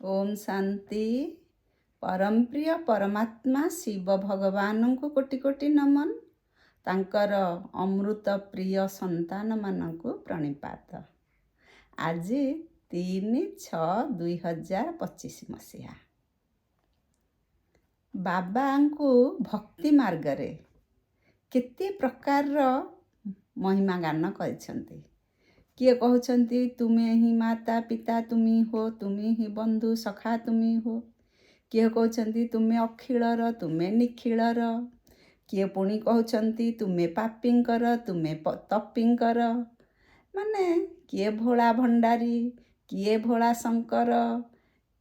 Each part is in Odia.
ओम शांति। परम प्रिय परमात्मा शिव भगवान को कोटि कोटि नमन। तांकर अमृत प्रिय संतान मानक प्रणिपात। आज 3/6/2025 मसीहा बाबा को भक्ति मार्ग रे केते प्रकार महिमा गान कर। किए कहते तुम्हें ही माता पिता तुम्ही हो, तुम्ही ही बंधु सखा तुम्ही हो। किए कहते तुम्हें अखिलर तुम्हें निखिलर। किए पुणी कहते तुम्हें पापींकर तुम्हें तपींकर। माने किए भोला भंडारी किए भोला शंकर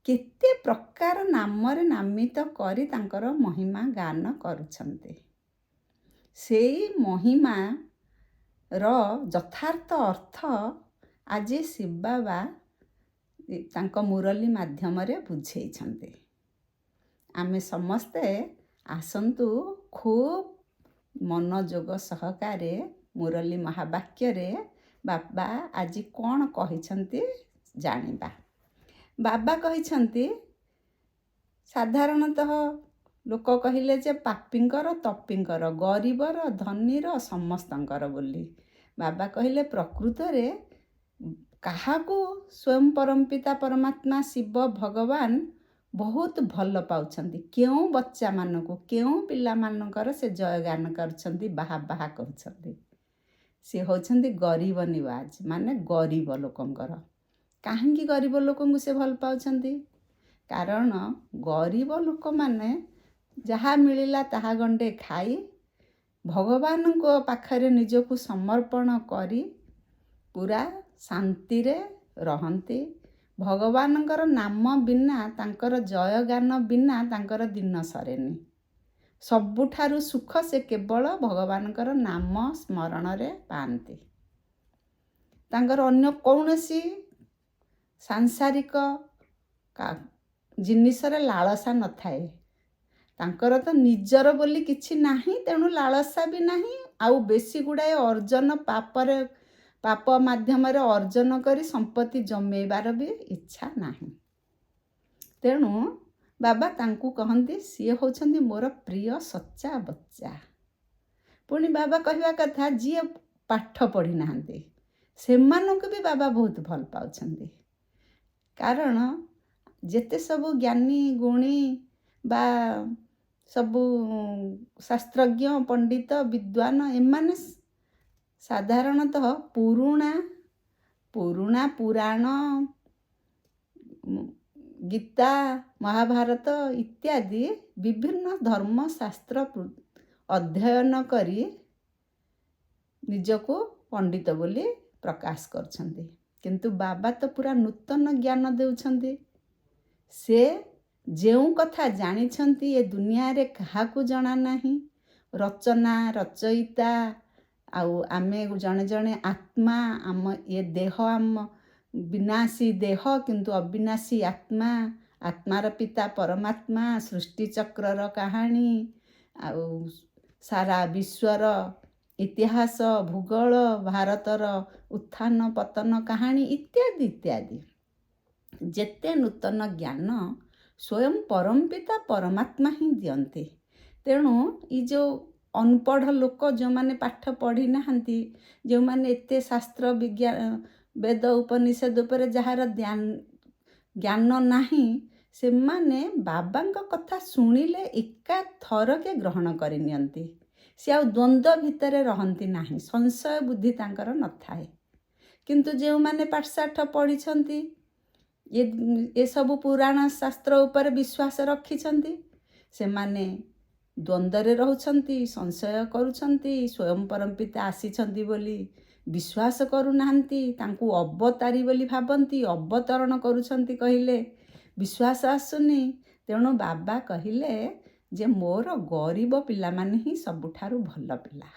केते प्रकार नामरे नामित करी तांकर महिमा गान करुछन्ते। सेई महिमा रो यथार्थ अर्थ आज शिव बाबा तांको मुरली माध्यम रे बुझेइछन्ते। आमे समस्ते आसंतु खूब मनोयोग सहकारे मुरली महावाक्य रे बाबा आज कौन कहिछन्ते जानिबा। बाबा कहिछन्ते साधारणतः लोक कहिले जे पापींकर तपींकर गरीबर धनीर समस्तंकर बोली। बाबा कहिले प्रकृत रे काहाकू स्वयं परमपिता परमात्मा शिव भगवान बहुत भल पाउछन्ति। क्यों बच्चा मानकू क्यों पिला मानकर से जयगान करछन्ति बाहा बाहा कहछन्ति। से होछन्ति गरीब निवाज माने गरीब लोकंकर। काहेकि गरीब लोकंकू से भल पाउछन्ति? कारण गरीब लोक माने जहाँ मिलिला ताहा गंडे खाई भगवान को पाखरे निजकू समर्पण करी पूरा शांति रे रहंती। भगवानंकर नाम बिना तांकर जयगान बिना तांकर दिन सरेनी। सबुठारु सुख से केवल भगवानंकर नाम स्मरण रे पांती। तांकर अन्य कौनसी सांसारिक जिनिसरे लालसा न थाए। तांकर तो निजर बोली किछि नाही, तेणु लालसा भी नाही। आउ बेसी गुड़ाए अर्जन पाप माध्यम अर्जन करी संपत्ति जमेबार भी इच्छा नाही। तेणु बाबा तांकू कहंती सी होछंती मोर प्रिय सच्चा बच्चा। पुणी बाबा कहवा कथा जी पाठ पढ़ी नाहंती सेमानंकु भी बाबा बहुत भल पाउछंती। कारण जेते सबु ज्ञानी गुणी बा सबु शास्त्रज्ञ पंडित विद्वान एमाने साधारणतः पुराण पुराण गीता महाभारत इत्यादि विभिन्न धर्म शास्त्र अध्ययन करी निजको पंडित बोली प्रकाश करछन्ति। किंतु बाबा तो पूरा नूतन ज्ञान देउछन्ति। से जेउ कथा जानिछन्ति ए दुनिया रे काहाकू जଣା नाही। रचना रचयिता आउ आमे जणे जणे आत्मा आम ये देह आम विनाशी देह किंतु अविनाशी आत्मा। आत्मार पिता परमात्मा सृष्टि चक्रर कहानी आउ सारा विश्वर इतिहास भूगोल भारतर उत्थान पतन कहानी इत्यादि इत्यादि जेते नूतन ज्ञान स्वयं परमपिता परमात्मा ही दियंते। तेणु ई जो अनपढ़ लोक जो माने पाठ पढ़ी नाहंती, जो माने एते शास्त्र विज्ञान वेद उपनिषद उपर जहार ज्ञान नाही, से माने बाबांक कथा सुनिले एका थरके ग्रहण करि नियंती। से आ द्वंद्व भितरे रहंती नाही, संशय बुद्धि तांकर न थाए। किंतु जो माने पाठशाठ पढ़ी छंती ये सब पुराण शास्त्र उपर विश्वास रखिछंती, से माने द्वंद्वरे रहउछंती, संशय करुछंती। स्वयं परमपिता आसीछंती बोली विश्वास करू नाहंती, तांकू अवतारी बोली भाबंती। अवतरण करुछंती कहिले विश्वास आसुनी। तेणु बाबा कहिले जे मोर गरीब पिला माने ही सबुठारु भल पिला।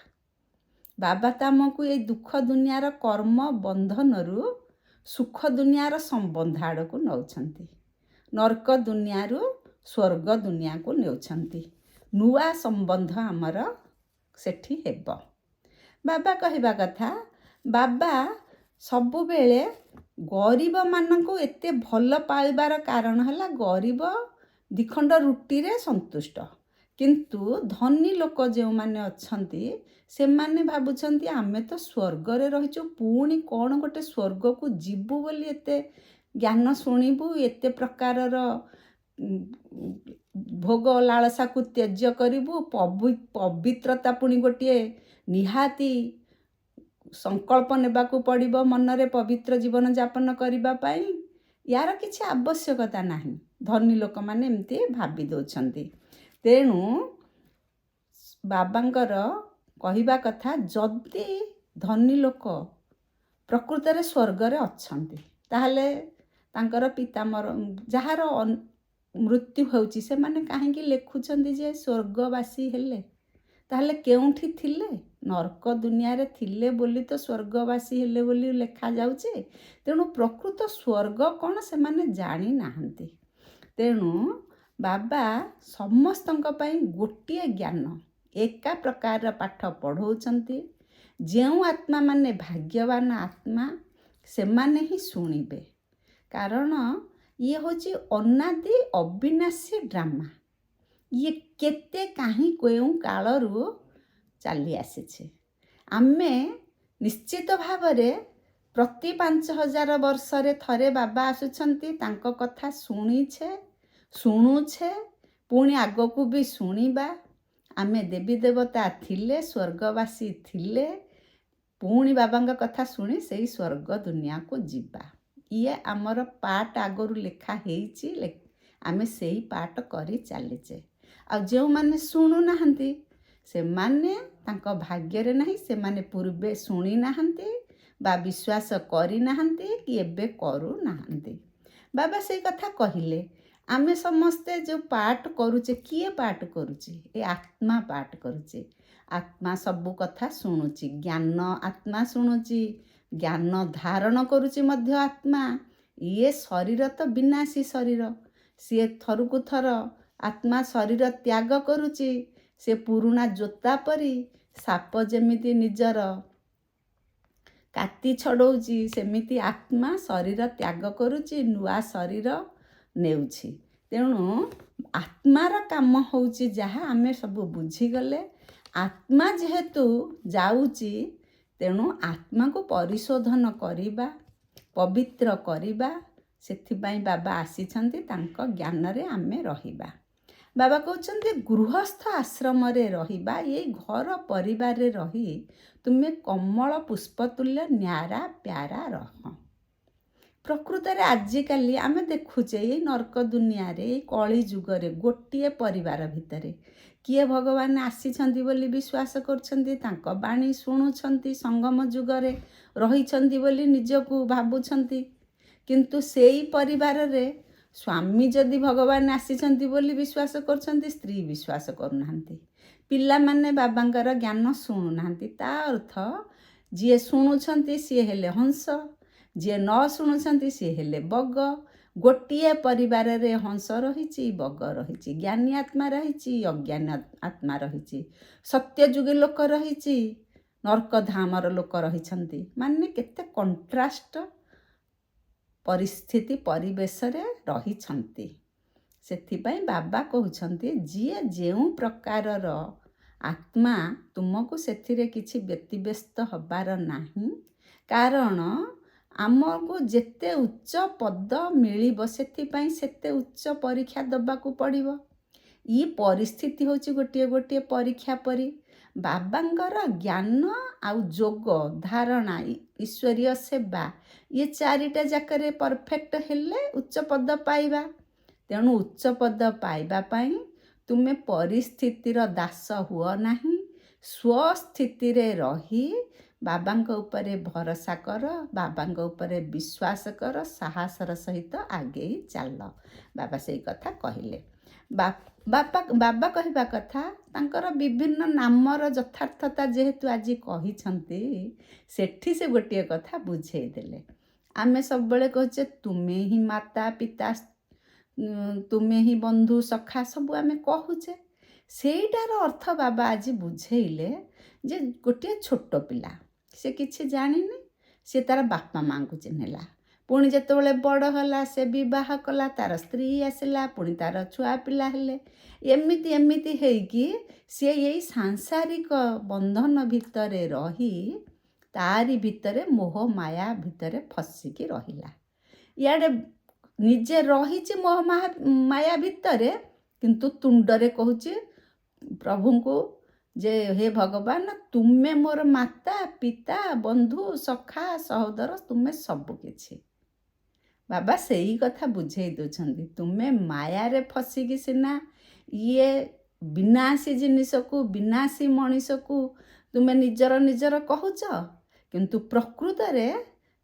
बाबा तामकू ए दुख दुनियार कर्म बंधनरु सुख दुनियार संबंध आड़कू नौछंती। नरक दुनियारू स्वर्ग दुनिया को नेउछंती। नुआ संबंध आमर सेठी हेब। बाबा कहवा कथा बाबा ସବୁବେଳେ ଗରିବମାନଙ୍କୁ ଏତେ ଭଲ ପାଇବାର କାରଣ ହେଲା ଗରିବ ଦିଖଣ୍ଡ ରୁଟିରେ ସନ୍ତୁଷ୍ଟ। କିନ୍ତୁ ଧନୀ ଲୋକ ଯେଉଁମାନେ ଅଛନ୍ତି ସେମାନେ ଭାବୁଛନ୍ତି ଆମେ ତ ସ୍ୱର୍ଗରେ ରହିଛୁ, ପୁଣି କ'ଣ ଗୋଟେ ସ୍ୱର୍ଗକୁ ଯିବୁ ବୋଲି ଏତେ ଜ୍ଞାନ ଶୁଣିବୁ, ଏତେ ପ୍ରକାରର ଭୋଗ ଲାଳସାକୁ ତ୍ୟଜ୍ୟ କରିବୁ, ପବିତ୍ରତା ପୁଣି ଗୋଟିଏ ନିହାତି ସଂକଳ୍ପ ନେବାକୁ ପଡ଼ିବ ମନରେ ପବିତ୍ର ଜୀବନଯାପନ କରିବା ପାଇଁ। ୟାର କିଛି ଆବଶ୍ୟକତା ନାହିଁ। ଧନୀ ଲୋକମାନେ ଏମିତି ଭାବି ଦେଉଛନ୍ତି। ତେଣୁ ବାବାଙ୍କର କହିବା କଥା, ଯଦି ଧନୀ ଲୋକ ପ୍ରକୃତରେ ସ୍ୱର୍ଗରେ ଅଛନ୍ତି ତାହେଲେ ତାଙ୍କର ଯାହାର ମୃତ୍ୟୁ ହେଉଛି ସେମାନେ କାହିଁକି ଲେଖୁଛନ୍ତି ଯେ ସ୍ୱର୍ଗବାସୀ ହେଲେ? ତାହେଲେ କେଉଁଠି ଥିଲେ? ନର୍କ ଦୁନିଆରେ ଥିଲେ ବୋଲି ତ ସ୍ୱର୍ଗବାସୀ ହେଲେ ବୋଲି ଲେଖାଯାଉଛି। ତେଣୁ ପ୍ରକୃତ ସ୍ୱର୍ଗ କ'ଣ ସେମାନେ ଜାଣିନାହାନ୍ତି। ତେଣୁ ବାବା ସମସ୍ତଙ୍କ ପାଇଁ ଗୋଟିଏ ଜ୍ଞାନ, ଏକା ପ୍ରକାରର ପାଠ ପଢ଼ଉଛନ୍ତି। ଯେଉଁ ଆତ୍ମାମାନେ ଭାଗ୍ୟବାନ ଆତ୍ମା ସେମାନେ ହିଁ ଶୁଣିବେ। କାରଣ ଇଏ ହେଉଛି ଅନାଦି ଅବିନାଶୀ ଡ୍ରାମା। ଇଏ କେତେ କାହିଁ କେଉଁ କାଳରୁ ଚାଲି ଆସିଛି। ଆମେ ନିଶ୍ଚିତ ଭାବରେ ପ୍ରତି 5000 ବର୍ଷରେ ଥରେ ବାବା ଆସୁଛନ୍ତି। ତାଙ୍କ କଥା ଶୁଣୁଛେ, ପୁଣି ଆଗକୁ ବି ଶୁଣିବା। ଆମେ ଦେବୀ ଦେବତା ଥିଲେ, ସ୍ୱର୍ଗବାସୀ ଥିଲେ, ପୁଣି ବାବାଙ୍କ କଥା ଶୁଣି ସେଇ ସ୍ୱର୍ଗ ଦୁନିଆକୁ ଯିବା। ଇଏ ଆମର ପାଠ ଆଗରୁ ଲେଖା ହେଇଛି, ଆମେ ସେଇ ପାଠ କରି ଚାଲିଛେ। ଆଉ ଯେଉଁମାନେ ଶୁଣୁନାହାନ୍ତି ସେମାନେ ତାଙ୍କ ଭାଗ୍ୟରେ ନାହିଁ, ସେମାନେ ପୂର୍ବେ ଶୁଣି ନାହାନ୍ତି ବା ବିଶ୍ୱାସ କରିନାହାନ୍ତି କି ଏବେ କରୁନାହାନ୍ତି। ବାବା ସେଇ କଥା କହିଲେ। ଆମେ ସମସ୍ତେ ଯେଉଁ ପାଠ କରୁଛେ, କିଏ ପାଠ କରୁଛି? ଏ ଆତ୍ମା ପାଠ କରୁଛି। ଆତ୍ମା ସବୁ କଥା ଶୁଣୁଛି, ଜ୍ଞାନ ଆତ୍ମା ଶୁଣୁଛି, ଜ୍ଞାନ ଧାରଣ କରୁଛି ମଧ୍ୟ ଆତ୍ମା। ଇଏ ଶରୀର ତ ବିନାଶୀ ଶରୀର, ସିଏ ଥରକୁ ଥର ଆତ୍ମା ଶରୀର ତ୍ୟାଗ କରୁଛି। ସେ ପୁରୁଣା ଜୋତା ପରି ସାପ ଯେମିତି ନିଜର କାତି ଛଡ଼ଉଛି, ସେମିତି ଆତ୍ମା ଶରୀର ତ୍ୟାଗ କରୁଛି, ନୂଆ ଶରୀର ନେଉଛି। ତେଣୁ ଆତ୍ମାର କାମ ହେଉଛି ଯାହା ଆମେ ସବୁ ବୁଝିଗଲେ। ଆତ୍ମା ଯେହେତୁ ଯାଉଛି, ତେଣୁ ଆତ୍ମାକୁ ପରିଶୋଧନ କରିବା, ପବିତ୍ର କରିବା। ସେଥିପାଇଁ ବାବା ଆସିଛନ୍ତି, ତାଙ୍କ ଜ୍ଞାନରେ ଆମେ ରହିବା। ବାବା କହୁଛନ୍ତି ଗୃହସ୍ଥ ଆଶ୍ରମରେ ରହିବା, ଏଇ ଘର ପରିବାରରେ ରହି ତୁମେ କମଳ ପୁଷ୍ପତୁଲ୍ୟ ନ୍ୟାରା ପ୍ୟାରା ରହ। ପ୍ରକୃତରେ ଆଜିକାଲି ଆମେ ଦେଖୁଛେ ଏଇ ନର୍କ ଦୁନିଆରେ, ଏଇ କଳି ଯୁଗରେ ଗୋଟିଏ ପରିବାର ଭିତରେ କିଏ ଭଗବାନ ଆସିଛନ୍ତି ବୋଲି ବିଶ୍ୱାସ କରୁଛନ୍ତି, ତାଙ୍କ ବାଣୀ ଶୁଣୁଛନ୍ତି, ସଙ୍ଗମ ଯୁଗରେ ରହିଛନ୍ତି ବୋଲି ନିଜକୁ ଭାବୁଛନ୍ତି। କିନ୍ତୁ ସେଇ ପରିବାରରେ ସ୍ୱାମୀ ଯଦି ଭଗବାନ ଆସିଛନ୍ତି ବୋଲି ବିଶ୍ୱାସ କରୁଛନ୍ତି, ସ୍ତ୍ରୀ ବିଶ୍ୱାସ କରୁନାହାନ୍ତି। ପିଲାମାନେ ବାବାଙ୍କର ଜ୍ଞାନ ଶୁଣୁନାହାନ୍ତି। ତା ଅର୍ଥ ଯିଏ ଶୁଣୁଛନ୍ତି ସିଏ ହେଲେ ହଂସ, ଯିଏ ନ ଶୁଣୁଛନ୍ତି ସିଏ ହେଲେ ବଗ। ଗୋଟିଏ ପରିବାରରେ ହଂସ ରହିଛି, ବଗ ରହିଛି, ଜ୍ଞାନୀ ଆତ୍ମା ରହିଛି, ଅଜ୍ଞାନୀ ଆତ୍ମା ରହିଛି, ସତ୍ୟଯୁଗୀ ଲୋକ ରହିଛି, ନର୍କଧାମର ଲୋକ ରହିଛନ୍ତି। ମାନେ କେତେ କଣ୍ଟ୍ରାଷ୍ଟ ପରିସ୍ଥିତି ପରିବେଶରେ ରହିଛନ୍ତି। ସେଥିପାଇଁ ବାବା କହୁଛନ୍ତି ଯିଏ ଯେଉଁ ପ୍ରକାରର ଆତ୍ମା, ତୁମକୁ ସେଥିରେ କିଛି ବ୍ୟତିବ୍ୟସ୍ତ ହେବାର ନାହିଁ। କାରଣ ଆମକୁ ଯେତେ ଉଚ୍ଚ ପଦ ମିଳିବ ସେଥିପାଇଁ ସେତେ ଉଚ୍ଚ ପରୀକ୍ଷା ଦେବାକୁ ପଡ଼ିବ। ଇ ପରିସ୍ଥିତି ହେଉଛି ଗୋଟିଏ ପରୀକ୍ଷା ପରି। ବାବାଙ୍କର ଜ୍ଞାନ ଆଉ ଯୋଗ ଧାରଣା, ଈଶ୍ୱରୀୟ ସେବା, ଇଏ ଚାରିଟା ଯାକରେ ପରଫେକ୍ଟ ହେଲେ ଉଚ୍ଚ ପଦ ପାଇବା। ତେଣୁ ଉଚ୍ଚ ପଦ ପାଇବା ପାଇଁ ତୁମେ ପରିସ୍ଥିତିର ଦାସ ହୁଅ ନାହିଁ, ସ୍ୱସ୍ଥିତିରେ ରହି ବାବାଙ୍କ ଉପରେ ଭରସା କର, ବାବାଙ୍କ ଉପରେ ବିଶ୍ୱାସ କର, ସାହସର ସହିତ ଆଗେଇ ଚାଲ। ବାବା ସେଇ କଥା କହିଲେ। ବାବା କହିବା କଥା, ତାଙ୍କର ବିଭିନ୍ନ ନାମର ଯଥାର୍ଥତା ଯେହେତୁ ଆଜି କହିଛନ୍ତି, ସେଠି ସେ ଗୋଟିଏ କଥା ବୁଝେଇ ଦେଲେ। ଆମେ ସବୁବେଳେ କହୁଛେ ତୁମେ ହିଁ ମାତା ପିତା, ତୁମେ ହିଁ ବନ୍ଧୁ ସଖା, ସବୁ ଆମେ କହୁଛେ। ସେଇଟାର ଅର୍ଥ ବାବା ଆଜି ବୁଝେଇଲେ ଯେ ଗୋଟିଏ ଛୋଟ ପିଲା, ସେ କିଛି ଜାଣିନି, ସେ ତା'ର ବାପା ମାଆଙ୍କୁ ଚିହ୍ନିଲା। ପୁଣି ଯେତେବେଳେ ବଡ଼ ହେଲା ସେ ବିବାହ କଲା, ତା'ର ସ୍ତ୍ରୀ ଆସିଲା, ପୁଣି ତା'ର ଛୁଆ ପିଲା ହେଲେ। ଏମିତି ହେଇକି ସିଏ ଏଇ ସାଂସାରିକ ବନ୍ଧନ ଭିତରେ ରହି ତାରି ଭିତରେ ମୋହ ମାୟା ଭିତରେ ଫସିକି ରହିଲା। ଇଆଡ଼େ ନିଜେ ରହିଛି ମୋହ ମାୟା ଭିତରେ, କିନ୍ତୁ ତୁଣ୍ଡରେ କହୁଛି ପ୍ରଭୁଙ୍କୁ ଯେ ହେ ଭଗବାନ, ତୁମେ ମୋର ମାତା ପିତା ବନ୍ଧୁ ସଖା ସହୋଦର, ତୁମେ ସବୁ କିଛି। ବାବା ସେଇ କଥା ବୁଝେଇ ଦେଉଛନ୍ତି। ତୁମେ ମାୟାରେ ଫସିକି ସିନା ଇଏ ବିନାଶୀ ଜିନିଷକୁ, ବିନାଶୀ ମଣିଷକୁ ତୁମେ ନିଜର କହୁଛ, କିନ୍ତୁ ପ୍ରକୃତରେ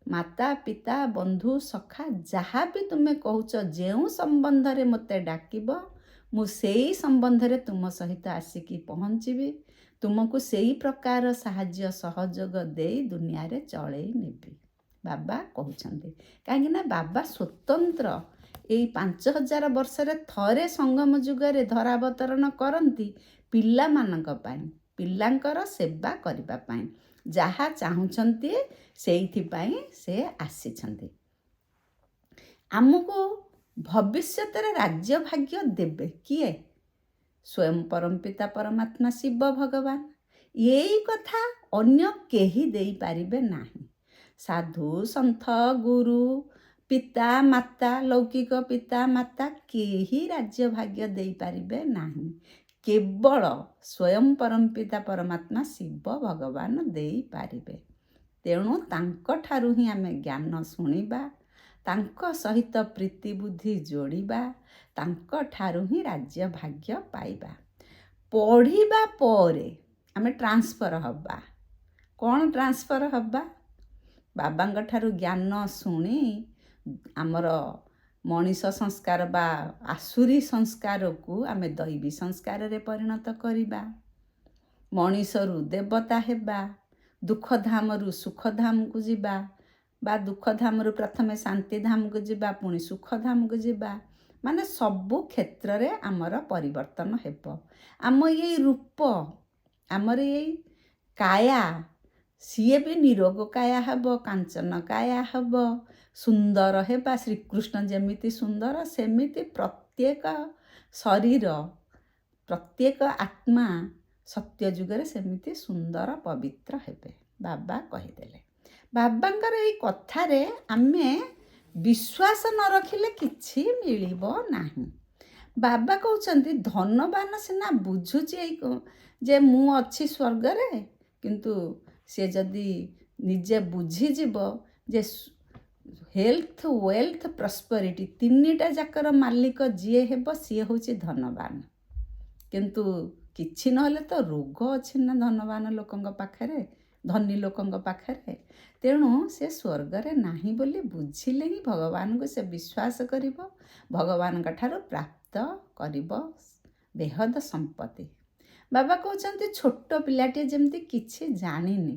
ମାତା ପିତା ବନ୍ଧୁ ସଖା ଯାହା ବି ତୁମେ କହୁଛ, ଯେଉଁ ସମ୍ବନ୍ଧରେ ମୋତେ ଡାକିବ ମୁଁ ସେଇ ସମ୍ବନ୍ଧରେ ତୁମ ସହିତ ଆସିକି ପହଞ୍ଚିବି, ତୁମକୁ ସେଇ ପ୍ରକାର ସାହାଯ୍ୟ ସହଯୋଗ ଦେଇ ଦୁନିଆରେ ଚଳେଇ ନେବି, ବାବା କହୁଛନ୍ତି। କାହିଁକିନା ବାବା ସ୍ୱତନ୍ତ୍ର ଏଇ 5000 ବର୍ଷରେ ଥରେ ସଙ୍ଗମ ଯୁଗରେ ଧରାବତରଣ କରନ୍ତି ପିଲାମାନଙ୍କ ପାଇଁ, ପିଲାଙ୍କର ସେବା କରିବା ପାଇଁ। ଯାହା ଚାହୁଁଛନ୍ତି ସେଇଥିପାଇଁ ସେ ଆସିଛନ୍ତି। ଆମକୁ ଭବିଷ୍ୟତରେ ରାଜ୍ୟ ଭାଗ୍ୟ ଦେବେ କିଏ? ସ୍ୱୟଂ ପରମପିତା ପରମାତ୍ମା ଶିବ ଭଗବାନ। ଏଇ କଥା ଅନ୍ୟ କେହି ଦେଇପାରିବେ ନାହିଁ। ସାଧୁ ସନ୍ଥ ଗୁରୁ ପିତା ମାତା, ଲୌକିକ ପିତା ମାତା କେହି ରାଜ୍ୟ ଭାଗ୍ୟ ଦେଇପାରିବେ ନାହିଁ। କେବଳ ସ୍ୱୟଂ ପରମପିତା ପରମାତ୍ମା ଶିବ ଭଗବାନ ଦେଇପାରିବେ। ତେଣୁ ତାଙ୍କଠାରୁ ହିଁ ଆମେ ଜ୍ଞାନ ଶୁଣିବା, ତାଙ୍କ ସହିତ ପ୍ରୀତି ବୁଦ୍ଧି ଯୋଡ଼ିବା, ତାଙ୍କଠାରୁ ହିଁ ରାଜ୍ୟ ଭାଗ୍ୟ ପାଇବା। ପଢ଼ିବା ପରେ ଆମେ ଟ୍ରାନ୍ସଫର ହେବା। କ'ଣ ଟ୍ରାନ୍ସଫର ହେବା? ବାବାଙ୍କଠାରୁ ଜ୍ଞାନ ଶୁଣି ଆମର ମଣିଷ ସଂସ୍କାର ବା ଆସୁରୀ ସଂସ୍କାରକୁ ଆମେ ଦୈବୀ ସଂସ୍କାରରେ ପରିଣତ କରିବା। ମଣିଷରୁ ଦେବତା ହେବା, ଦୁଃଖଧାମରୁ ସୁଖଧାମକୁ ଯିବା, ବା ଦୁଃଖଧାମରୁ ପ୍ରଥମେ ଶାନ୍ତିଧାମକୁ ଯିବା, ପୁଣି ସୁଖଧାମକୁ ଯିବା। ମାନେ ସବୁ କ୍ଷେତ୍ରରେ ଆମର ପରିବର୍ତ୍ତନ ହେବ। ଆମ ଏଇ ରୂପ, ଆମର ଏଇ କାୟା, ସିଏ ବି ନିରୋଗ କାୟା ହେବ, କାଞ୍ଚନ କାୟା ହେବ, ସୁନ୍ଦର ହେବା। ଶ୍ରୀକୃଷ୍ଣ ଯେମିତି ସୁନ୍ଦର, ସେମିତି ପ୍ରତ୍ୟେକ ଶରୀର, ପ୍ରତ୍ୟେକ ଆତ୍ମା ସତ୍ୟ ଯୁଗରେ ସେମିତି ସୁନ୍ଦର ପବିତ୍ର ହେବେ, ବାବା କହିଦେଲେ। ବାବାଙ୍କର ଏଇ କଥାରେ ଆମେ ବିଶ୍ୱାସ ନ ରଖିଲେ କିଛି ମିଳିବ ନାହିଁ। ବାବା କହୁଛନ୍ତି ଧନବାନ ସିନା ବୁଝୁଛି ଯେ ମୁଁ ଅଛି ସ୍ୱର୍ଗରେ, କିନ୍ତୁ ସେ ଯଦି ନିଜେ ବୁଝିଯିବ ଯେ ହେଲ୍ଥ, ୱେଲ୍ଥ, ପ୍ରସ୍ପରିଟି ତିନିଟା ଯାକର ମାଲିକ ଯିଏ ହେବ ସିଏ ହେଉଛି ଧନବାନ। କିନ୍ତୁ କିଛି ନହେଲେ ତ ରୋଗ ଅଛି ନା ଧନବାନ ଲୋକଙ୍କ ପାଖରେ, ଧନୀ ଲୋକଙ୍କ ପାଖରେ। ତେଣୁ ସେ ସ୍ୱର୍ଗରେ ନାହିଁ ବୋଲି ବୁଝିଲେ ହିଁ ଭଗବାନଙ୍କୁ ସେ ବିଶ୍ୱାସ କରିବ, ଭଗବାନଙ୍କ ଠାରୁ ପ୍ରାପ୍ତ କରିବ ବେହଦ ସମ୍ପତ୍ତି। ବାବା କହୁଛନ୍ତି ଛୋଟ ପିଲାଟିଏ ଯେମିତି କିଛି ଜାଣିନି,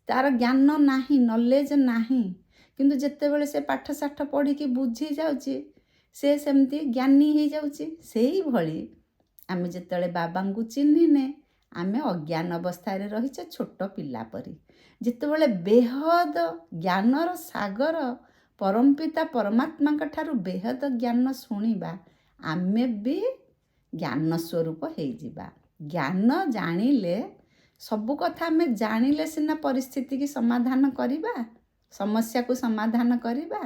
ତାର ଜ୍ଞାନ ନାହିଁ, ନଲେଜ ନାହିଁ, କିନ୍ତୁ ଯେତେବେଳେ ସେ ପାଠଶାଠ ପଢ଼ିକି ବୁଝି ଯାଉଛି ସେ ସେମିତି ଜ୍ଞାନୀ ହେଇଯାଉଛି। ସେଇଭଳି ଆମେ ଯେତେବେଳେ ବାବାଙ୍କୁ ଚିହ୍ନିନେ ଆମେ ଅଜ୍ଞାନ ଅବସ୍ଥାରେ ରହିଛେ ଛୋଟ ପିଲା ପରି। ଯେତେବେଳେ ବେହଦ ଜ୍ଞାନର ସାଗର ପରମପିତା ପରମାତ୍ମାଙ୍କ ଠାରୁ ବେହଦ ଜ୍ଞାନ ଶୁଣିବା, ଆମେ ବି ଜ୍ଞାନ ସ୍ୱରୂପ ହେଇଯିବା। ଜ୍ଞାନ ଜାଣିଲେ, ସବୁ କଥା ଆମେ ଜାଣିଲେ ସିନା ପରିସ୍ଥିତିକି ସମାଧାନ କରିବା, ସମସ୍ୟାକୁ ସମାଧାନ କରିବା।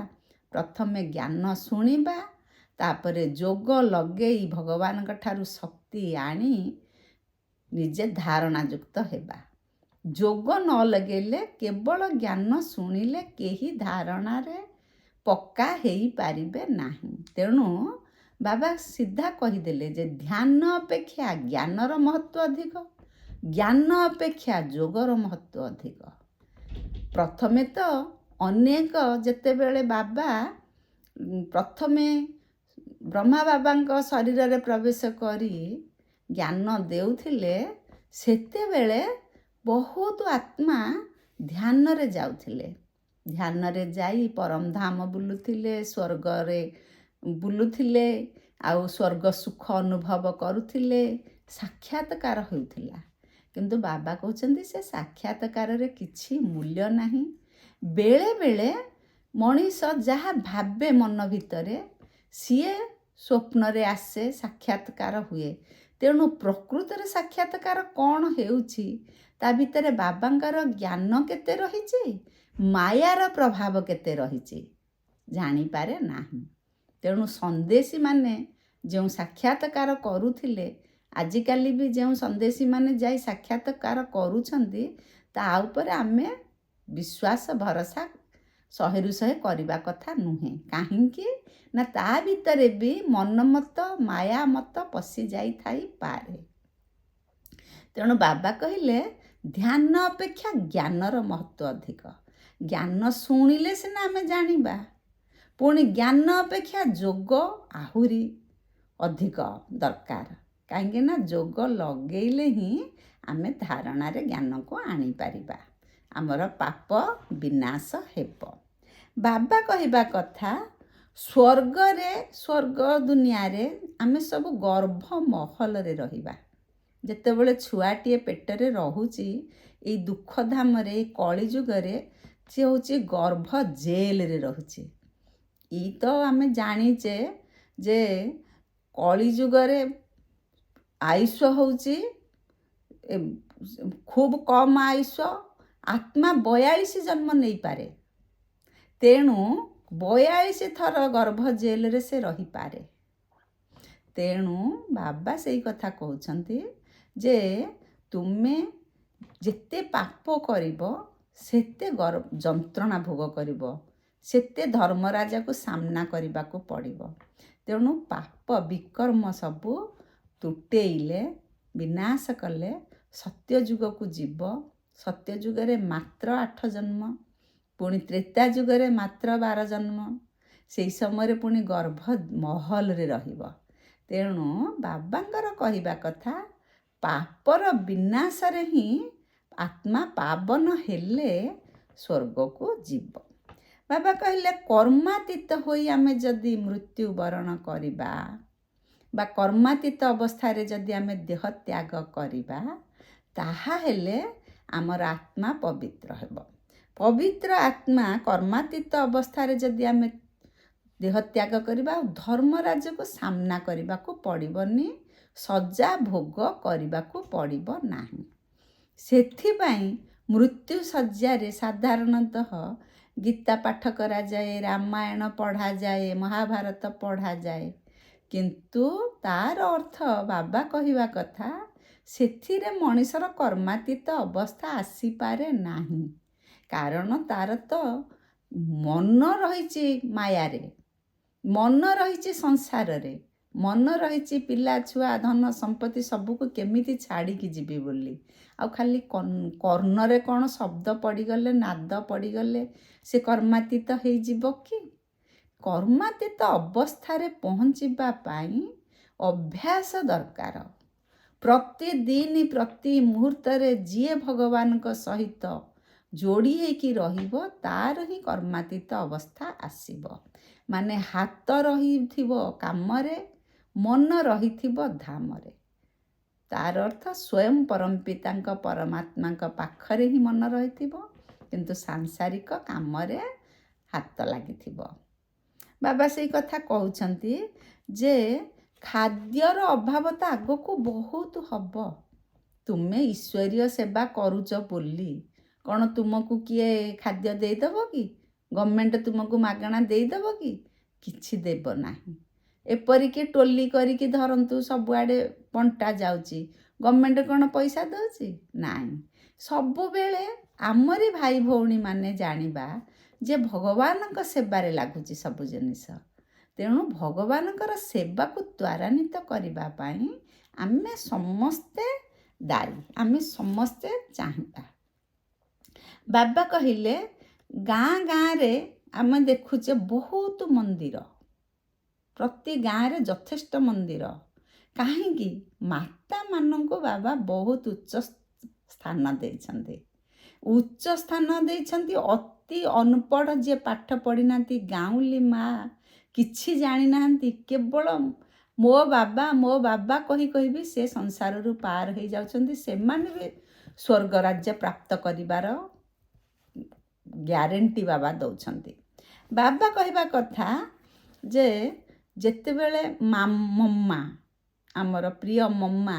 ପ୍ରଥମେ ଜ୍ଞାନ ଶୁଣିବା, ତାପରେ ଯୋଗ ଲଗେଇ ଭଗବାନଙ୍କ ଠାରୁ ଶକ୍ତି ଆଣି ନିଜେ ଧାରଣାଯୁକ୍ତ ହେବା। ଯୋଗ ନ ଲଗେଇଲେ, କେବଳ ଜ୍ଞାନ ଶୁଣିଲେ କେହି ଧାରଣାରେ ପକ୍କା ହେଇପାରିବେ ନାହିଁ। ତେଣୁ ବାବା ସିଧା କହିଦେଲେ ଯେ ଧ୍ୟାନ ଅପେକ୍ଷା ଜ୍ଞାନର ମହତ୍ତ୍ୱ ଅଧିକ, ଜ୍ଞାନ ଅପେକ୍ଷା ଯୋଗର ମହତ୍ତ୍ୱ ଅଧିକ। ପ୍ରଥମେ ତ ଅନେକ, ଯେତେବେଳେ ବାବା ପ୍ରଥମେ ବ୍ରହ୍ମା ବାବାଙ୍କ ଶରୀରରେ ପ୍ରବେଶ କରି ଜ୍ଞାନ ଦେଉଥିଲେ, ସେତେବେଳେ ବହୁତ ଆତ୍ମା ଧ୍ୟାନରେ ଯାଉଥିଲେ। ଧ୍ୟାନରେ ଯାଇ ପରମଧାମ ବୁଲୁଥିଲେ, ସ୍ୱର୍ଗରେ ବୁଲୁଥିଲେ, ଆଉ ସ୍ୱର୍ଗ ସୁଖ ଅନୁଭବ କରୁଥିଲେ, ସାକ୍ଷାତକାର ହେଉଥିଲା। କିନ୍ତୁ ବାବା କହୁଛନ୍ତି ସେ ସାକ୍ଷାତକାରରେ କିଛି ମୂଲ୍ୟ ନାହିଁ। ବେଳେ ବେଳେ ମଣିଷ ଯାହା ଭାବେ ମନ ଭିତରେ ସିଏ ସ୍ୱପ୍ନରେ ଆସେ, ସାକ୍ଷାତକାର ହୁଏ। ତେଣୁ ପ୍ରକୃତରେ ସାକ୍ଷାତକାର କ'ଣ ହେଉଛି, ତା ଭିତରେ ବାବାଙ୍କର ଜ୍ଞାନ କେତେ ରହିଛି, ମାୟାର ପ୍ରଭାବ କେତେ ରହିଛି ଜାଣିପାରେ ନାହିଁ। ତେଣୁ ସନ୍ଦେଶୀମାନେ ଯେଉଁ ସାକ୍ଷାତକାର କରୁଥିଲେ, ଆଜିକାଲି ବି ଯେଉଁ ସନ୍ଦେଶୀମାନେ ଯାଇ ସାକ୍ଷାତକାର କରୁଛନ୍ତି, ତା ଉପରେ ଆମେ ବିଶ୍ୱାସ ଭରସା 100ରୁ 100 କରିବା କଥା ନୁହେଁ। କାହିଁକି ନା ତା ଭିତରେ ବି ମନମତ ମାୟା ମତ ପଶି ଯାଇଥାଇପାରେ। ତେଣୁ ବାବା କହିଲେ ଧ୍ୟାନ ଅପେକ୍ଷା ଜ୍ଞାନର ମହତ୍ତ୍ୱ ଅଧିକ। ଜ୍ଞାନ ଶୁଣିଲେ ସିନା ଆମେ ଜାଣିବା, ପୁଣି ଜ୍ଞାନ ଅପେକ୍ଷା ଯୋଗ ଆହୁରି ଅଧିକ ଦରକାର। କାହିଁକି ନା ଯୋଗ ଲଗେଇଲେ ହିଁ ଆମେ ଧାରଣାରେ ଜ୍ଞାନକୁ ଆଣିପାରିବା, ଆମର ପାପ ବିନାଶ ହେବ। ବାବା କହିବା କଥା, ସ୍ୱର୍ଗ ଦୁନିଆରେ ଆମେ ସବୁ ଗର୍ଭ ମହଲରେ ରହିବା। ଯେତେବେଳେ ଛୁଆଟିଏ ପେଟରେ ରହୁଛି ଏଇ ଦୁଃଖଧାମରେ, ଏଇ କଳିଯୁଗରେ, ସେ ହେଉଛି ଗର୍ଭ ଜେଲରେ ରହୁଛି। ଏଇ ତ ଆମେ ଜାଣିଛେ ଯେ କଳିଯୁଗରେ ଆୟୁଷ ହେଉଛି ଖୁବ୍ କମ୍ ଆୟୁଷ, ଆତ୍ମା 42 ଜନ୍ମ ନେଇପାରେ। ତେଣୁ 42 ଥର ଗର୍ଭ ଜେଲରେ ସେ ରହିପାରେ। ତେଣୁ ବାବା ସେଇ କଥା କହୁଛନ୍ତି ଯେ ତୁମେ ଯେତେ ପାପ କରିବ ସେତେ ଯନ୍ତ୍ରଣା ଭୋଗ କରିବ, ସେତେ ଧର୍ମରାଜାକୁ ସାମ୍ନା କରିବାକୁ ପଡ଼ିବ। ତେଣୁ ପାପ ବିକର୍ମ ସବୁ ତୁଟେଇଲେ, ବିନାଶ କଲେ ସତ୍ୟଯୁଗକୁ ଯିବ। ସତ୍ୟଯୁଗରେ ମାତ୍ର 8 ଜନ୍ମ, ପୁଣି ତ୍ରେତା ଯୁଗରେ ମାତ୍ର 12 ଜନ୍ମ, ସେଇ ସମୟରେ ପୁଣି ଗର୍ଭ ମହଲରେ ରହିବ। ତେଣୁ ବାବାଙ୍କର କହିବା କଥା, ପାପର ବିନାଶରେ ହିଁ ଆତ୍ମା ପାବନ ହେଲେ ସ୍ୱର୍ଗକୁ ଯିବ। ବାବା କହିଲେ କର୍ମାତୀତ ହୋଇ ଆମେ ଯଦି ମୃତ୍ୟୁବରଣ କରିବା ବା କର୍ମାତୀତ ଅବସ୍ଥାରେ ଯଦି ଆମେ ଦେହ ତ୍ୟାଗ କରିବା, ତାହା ହେଲେ ଆମର ଆତ୍ମା ପବିତ୍ର ହେବ। ପବିତ୍ର ଆତ୍ମା କର୍ମାତୀତ ଅବସ୍ଥାରେ ଯଦି ଆମେ ଦେହ ତ୍ୟାଗ କରିବା, ଆଉ ଧର୍ମରାଜକୁ ସାମ୍ନା କରିବାକୁ ପଡ଼ିବନି, ସଜା ଭୋଗ କରିବାକୁ ପଡ଼ିବ ନାହିଁ। ସେଥିପାଇଁ ମୃତ୍ୟୁ ଶଯ୍ୟାରେ ସାଧାରଣତଃ ଗୀତା ପାଠ କରାଯାଏ, ରାମାୟଣ ପଢ଼ାଯାଏ, ମହାଭାରତ ପଢ଼ାଯାଏ। କିନ୍ତୁ ତାର ଅର୍ଥ ବାବା କହିବା କଥା, ସେଥିରେ ମଣିଷର କର୍ମାତୀତ ଅବସ୍ଥା ଆସିପାରେ ନାହିଁ। କାରଣ ତାର ତ ମନ ରହିଛି ମାୟାରେ, ମନ ରହିଛି ସଂସାରରେ, ମନ ରହିଛି ପିଲା ଛୁଆ ଧନ ସମ୍ପତ୍ତି ସବୁକୁ କେମିତି ଛାଡ଼ିକି ଯିବି ବୋଲି। ଆଉ ଖାଲି କର୍ଣ୍ଣରେ କ'ଣ ଶବ୍ଦ ପଡ଼ିଗଲେ, ନାଦ ପଡ଼ିଗଲେ ସେ କର୍ମାତୀତ ହେଇଯିବ କି? କର୍ମାତୀତ ଅବସ୍ଥାରେ ପହଞ୍ଚିବା ପାଇଁ ଅଭ୍ୟାସ ଦରକାର। ପ୍ରତିଦିନ ପ୍ରତି ମୁହୂର୍ତ୍ତରେ ଯିଏ ଭଗବାନଙ୍କ ସହିତ ଯୋଡ଼ି ହେଇକି ରହିବ, ତାର ହିଁ କର୍ମାତୀତ ଅବସ୍ଥା ଆସିବ। ମାନେ ହାତ ରହିଥିବ କାମରେ, ମନ ରହିଥିବ ଧାମରେ। ତାର ଅର୍ଥ ସ୍ୱୟଂ ପରମପିତାଙ୍କ ପରମାତ୍ମାଙ୍କ ପାଖରେ ହିଁ ମନ ରହିଥିବ, କିନ୍ତୁ ସାଂସାରିକ କାମରେ ହାତ ଲାଗିଥିବ। ବାବା ସେଇ କଥା କହୁଛନ୍ତି ଯେ ଖାଦ୍ୟର ଅଭାବ ତ ଆଗକୁ ବହୁତ ହେବ। ତୁମେ ଈଶ୍ୱରୀୟ ସେବା କରୁଛ ବୋଲି କ'ଣ ତୁମକୁ କିଏ ଖାଦ୍ୟ ଦେଇଦେବ କି? ଗଭର୍ଣ୍ଣମେଣ୍ଟ ତୁମକୁ ମାଗଣା ଦେଇଦେବ କି? କିଛି ଦେବ ନାହିଁ। ଏପରିକି ଟୋଲି କରିକି ଧରନ୍ତୁ ସବୁଆଡ଼େ ବଣ୍ଟା ଯାଉଛି, ଗଭର୍ଣ୍ଣମେଣ୍ଟ କ'ଣ ପଇସା ଦେଉଛି? ନାହିଁ। ସବୁବେଳେ ଆମରି ଭାଇ ଭଉଣୀମାନେ ଜାଣିବା ଯେ ଭଗବାନଙ୍କ ସେବାରେ ଲାଗୁଛି ସବୁ ଜିନିଷ। ତେଣୁ ଭଗବାନଙ୍କର ସେବାକୁ ତ୍ୱରାନ୍ୱିତ କରିବା ପାଇଁ ଆମେ ସମସ୍ତେ ଦାୟୀ, ଆମେ ସମସ୍ତେ ଚାହିଁବା। ବାବା କହିଲେ ଗାଁ ଗାଁରେ ଆମେ ଦେଖୁଛେ ବହୁତ ମନ୍ଦିର, ପ୍ରତି ଗାଁରେ ଯଥେଷ୍ଟ ମନ୍ଦିର। କାହିଁକି? ମାତାମାନଙ୍କୁ ବାବା ବହୁତ ଉଚ୍ଚ ସ୍ଥାନ ଦେଇଛନ୍ତି। ଉଚ୍ଚ ସ୍ଥାନ ଦେଇଛନ୍ତି। ଅତି ଅନପଢ଼ ଯିଏ ପାଠ ପଢ଼ିନାହାନ୍ତି, ଗାଉଁଲି ମା କିଛି ଜାଣିନାହାନ୍ତି, କେବଳ ମୋ ବାବା କହି କହିବି ସେ ସଂସାରରୁ ପାର ହେଇଯାଉଛନ୍ତି। ସେମାନେ ବି ସ୍ୱର୍ଗ ରାଜ୍ୟ ପ୍ରାପ୍ତ କରିବାର ଗ୍ୟାରେଣ୍ଟି ବାବା ଦେଉଛନ୍ତି। ବାବା କହିବା କଥା ଯେ ଯେତେବେଳେ ମମ୍ମା, ଆମର ପ୍ରିୟ ମମ୍ମା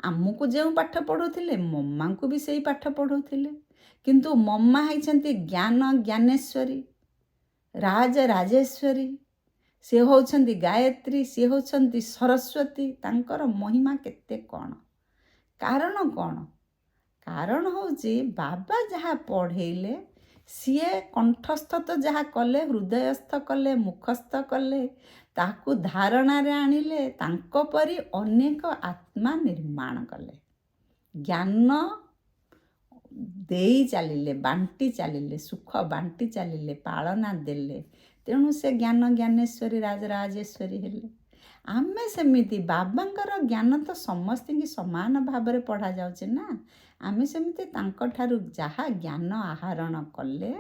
ଆମକୁ ଯେଉଁ ପାଠ ପଢ଼ଉଥିଲେ ମମ୍ମାଙ୍କୁ ବି ସେଇ ପାଠ ପଢ଼ଉଥିଲେ, କିନ୍ତୁ ମମ୍ମା ହେଇଛନ୍ତି ଜ୍ଞାନ ଜ୍ଞାନେଶ୍ୱରୀ, ରାଜ ରାଜେଶ୍ୱରୀ, ସେ ହେଉଛନ୍ତି ଗାୟତ୍ରୀ, ସେ ହେଉଛନ୍ତି ସରସ୍ୱତୀ। ତାଙ୍କର ମହିମା କେତେ କ'ଣ, କାରଣ କ'ଣ? କାରଣ ହେଉଛି ବାବା ଯାହା ପଢ଼େଇଲେ, ସିଏ କଣ୍ଠସ୍ଥ ତ ଯାହା କଲେ, ହୃଦୟସ୍ଥ କଲେ, ମୁଖସ୍ଥ କଲେ, ତାକୁ ଧାରଣାରେ ଆଣିଲେ, ତାଙ୍କ ପରି ଅନେକ ଆତ୍ମା ନିର୍ମାଣ କଲେ, ଜ୍ଞାନ ଦେଇ ଚାଲିଲେ, ବାଣ୍ଟି ଚାଲିଲେ, ସୁଖ ବାଣ୍ଟି ଚାଲିଲେ, ପାଳନା ଦେଲେ। ତେଣୁ ସେ ଜ୍ଞାନ ଜ୍ଞାନେଶ୍ୱରୀ ରାଜରାଜେଶ୍ୱରୀ ହେଲେ। ଆମେ ସେମିତି ବାବାଙ୍କର ଜ୍ଞାନ ତ ସମସ୍ତଙ୍କୁ ସମାନ ଭାବରେ ପଢ଼ାଯାଉଛି ନା, ଆମେ ସେମିତି ତାଙ୍କଠାରୁ ଯାହା ଜ୍ଞାନ ଆହରଣ କଲେ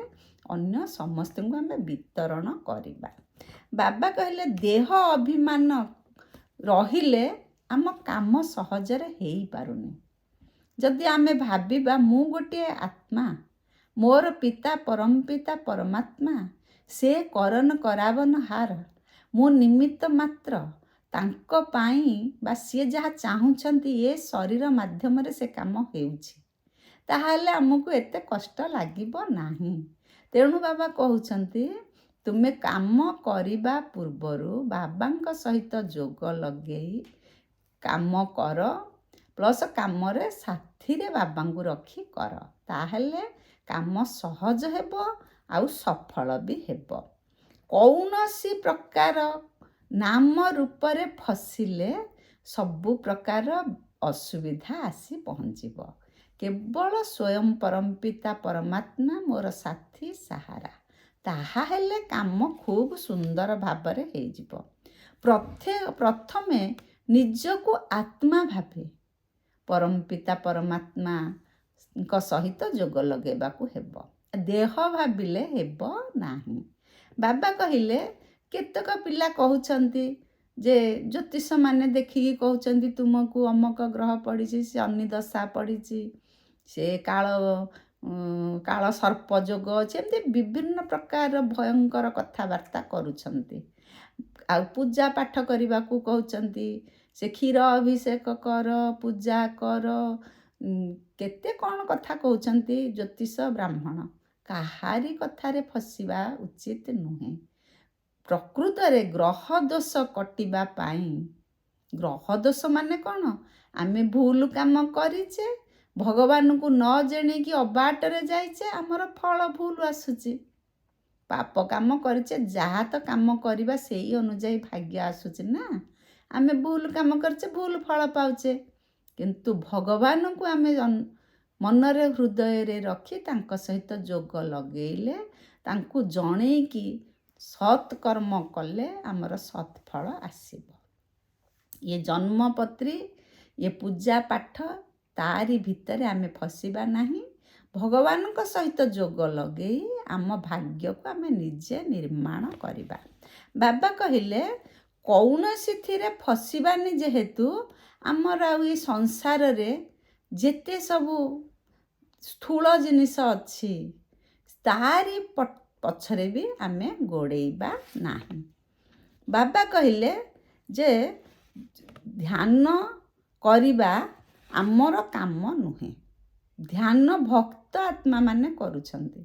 ଅନ୍ୟ ସମସ୍ତଙ୍କୁ ଆମେ ବିତରଣ କରିବା। ବାବା କହିଲେ ଦେହ ଅଭିମାନ ରହିଲେ ଆମ କାମ ସହଜରେ ହେଇପାରୁନି। ଯଦି ଆମେ ଭାବିବା ମୁଁ ଗୋଟିଏ ଆତ୍ମା, ମୋର ପିତା ପରମପିତା ପରମାତ୍ମା, ସେ କରନ କରାବନ ହାର, ମୁଁ ନିମିତ୍ତ ମାତ୍ର, ତାଙ୍କ ପାଇଁ ବା ସିଏ ଯାହା ଚାହୁଁଛନ୍ତି ଏ ଶରୀର ମାଧ୍ୟମରେ ସେ କାମ ହେଉଛି, ତାହେଲେ ଆମକୁ ଏତେ କଷ୍ଟ ଲାଗିବ ନାହିଁ। ତେଣୁ ବାବା କହୁଛନ୍ତି ତୁମେ କାମ କରିବା ପୂର୍ବରୁ ବାବାଙ୍କ ସହିତ ଯୋଗ ଲଗେଇ କାମ କର, ପ୍ଲସ୍ କାମରେ ସାଥିରେ ବାବାଙ୍କୁ ରଖି କର, ତାହେଲେ କାମ ସହଜ ହେବ ଆଉ ସଫଳ ବି ହେବ। କୌଣସି ପ୍ରକାର ନାମ ରୂପରେ ଫସିଲେ ସବୁ ପ୍ରକାର ଅସୁବିଧା ଆସି ପହଞ୍ଚିବ। କେବଳ ସ୍ୱୟଂ ପରମପିତା ପରମାତ୍ମା ମୋର ସାଥୀ ସାହାରା, ତାହା ହେଲେ କାମ ଖୁବ୍ ସୁନ୍ଦର ଭାବରେ ହେଇଯିବ। ପ୍ରଥମେ ନିଜକୁ ଆତ୍ମା ଭାବେ ପରମପିତା ପରମାତ୍ମାଙ୍କ ସହିତ ଯୋଗ ଲଗେଇବାକୁ ହେବ, ଦେହ ଭାବିଲେ ହେବ ନାହିଁ। ବାବା କହିଲେ କେତେକ ପିଲା କହୁଛନ୍ତି ଯେ ଜ୍ୟୋତିଷମାନେ ଦେଖିକି କହୁଛନ୍ତି ତୁମକୁ ଅମକ ଗ୍ରହ ପଡ଼ିଛି, ଶନି ଦଶା ପଡ଼ିଛି, ସେ କାଳ ସର୍ପ ଯୋଗ ଅଛି, ଏମିତି ବିଭିନ୍ନ ପ୍ରକାର ଭୟଙ୍କର କଥାବାର୍ତ୍ତା କରୁଛନ୍ତି। ଆଉ ପୂଜା ପାଠ କରିବାକୁ କହୁଛନ୍ତି, ସେ କ୍ଷୀର ଅଭିଷେକ କର, ପୂଜା କର, କେତେ କ'ଣ କଥା କହୁଛନ୍ତି ଜ୍ୟୋତିଷ ବ୍ରାହ୍ମଣ। କାହାରି କଥାରେ ଫସିବା ଉଚିତ ନୁହେଁ। ପ୍ରକୃତରେ ଗ୍ରହ ଦୋଷ କଟିବା ପାଇଁ, ଗ୍ରହ ଦୋଷ ମାନେ କ'ଣ? ଆମେ ଭୁଲ କାମ କରିଛେ, ଭଗବାନଙ୍କୁ ନ ଜାଣିକି ଅବାଟରେ ଯାଇଛେ, ଆମର ଫଳ ଭୁଲ ଆସୁଛି। ପାପ କାମ କରିଛେ, ଯାହା ତ କାମ କରିବା ସେଇ ଅନୁଯାୟୀ ଭାଗ୍ୟ ଆସୁଛି ନା। ଆମେ ଭୁଲ କାମ କରିଛେ, ଭୁଲ ଫଳ ପାଉଛେ। କିନ୍ତୁ ଭଗବାନଙ୍କୁ ଆମେ ମନରେ ହୃଦୟରେ ରଖି ତାଙ୍କ ସହିତ ଯୋଗ ଲଗେଇଲେ, ତାଙ୍କୁ ଜଣେଇକି ସତ୍ କର୍ମ କଲେ ଆମର ସତ୍ ଫଳ ଆସିବ। ଇଏ ଜନ୍ମପତ୍ରୀ, ଇଏ ପୂଜା ପାଠ, ତାରି ଭିତରେ ଆମେ ଫସିବା ନାହିଁ। ଭଗବାନଙ୍କ ସହିତ ଯୋଗ ଲଗେଇ ଆମ ଭାଗ୍ୟକୁ ଆମେ ନିଜେ ନିର୍ମାଣ କରିବା। ବାବା କହିଲେ କୌଣସିଥିରେ ଫସିବାନି, ଯେହେତୁ ଆମର ଆଉ ଏ ସଂସାରରେ ଯେତେ ସବୁ ସ୍ଥୂଳ ଜିନିଷ ଅଛି ତାରି ପଛରେ ବି ଆମେ ଗୋଡ଼େଇବା ନାହିଁ। ବାବା କହିଲେ ଯେ ଧ୍ୟାନ କରିବା ଆମର କାମ ନୁହେଁ, ଧ୍ୟାନ ଭକ୍ତ ଆତ୍ମାମାନେ କରୁଛନ୍ତି,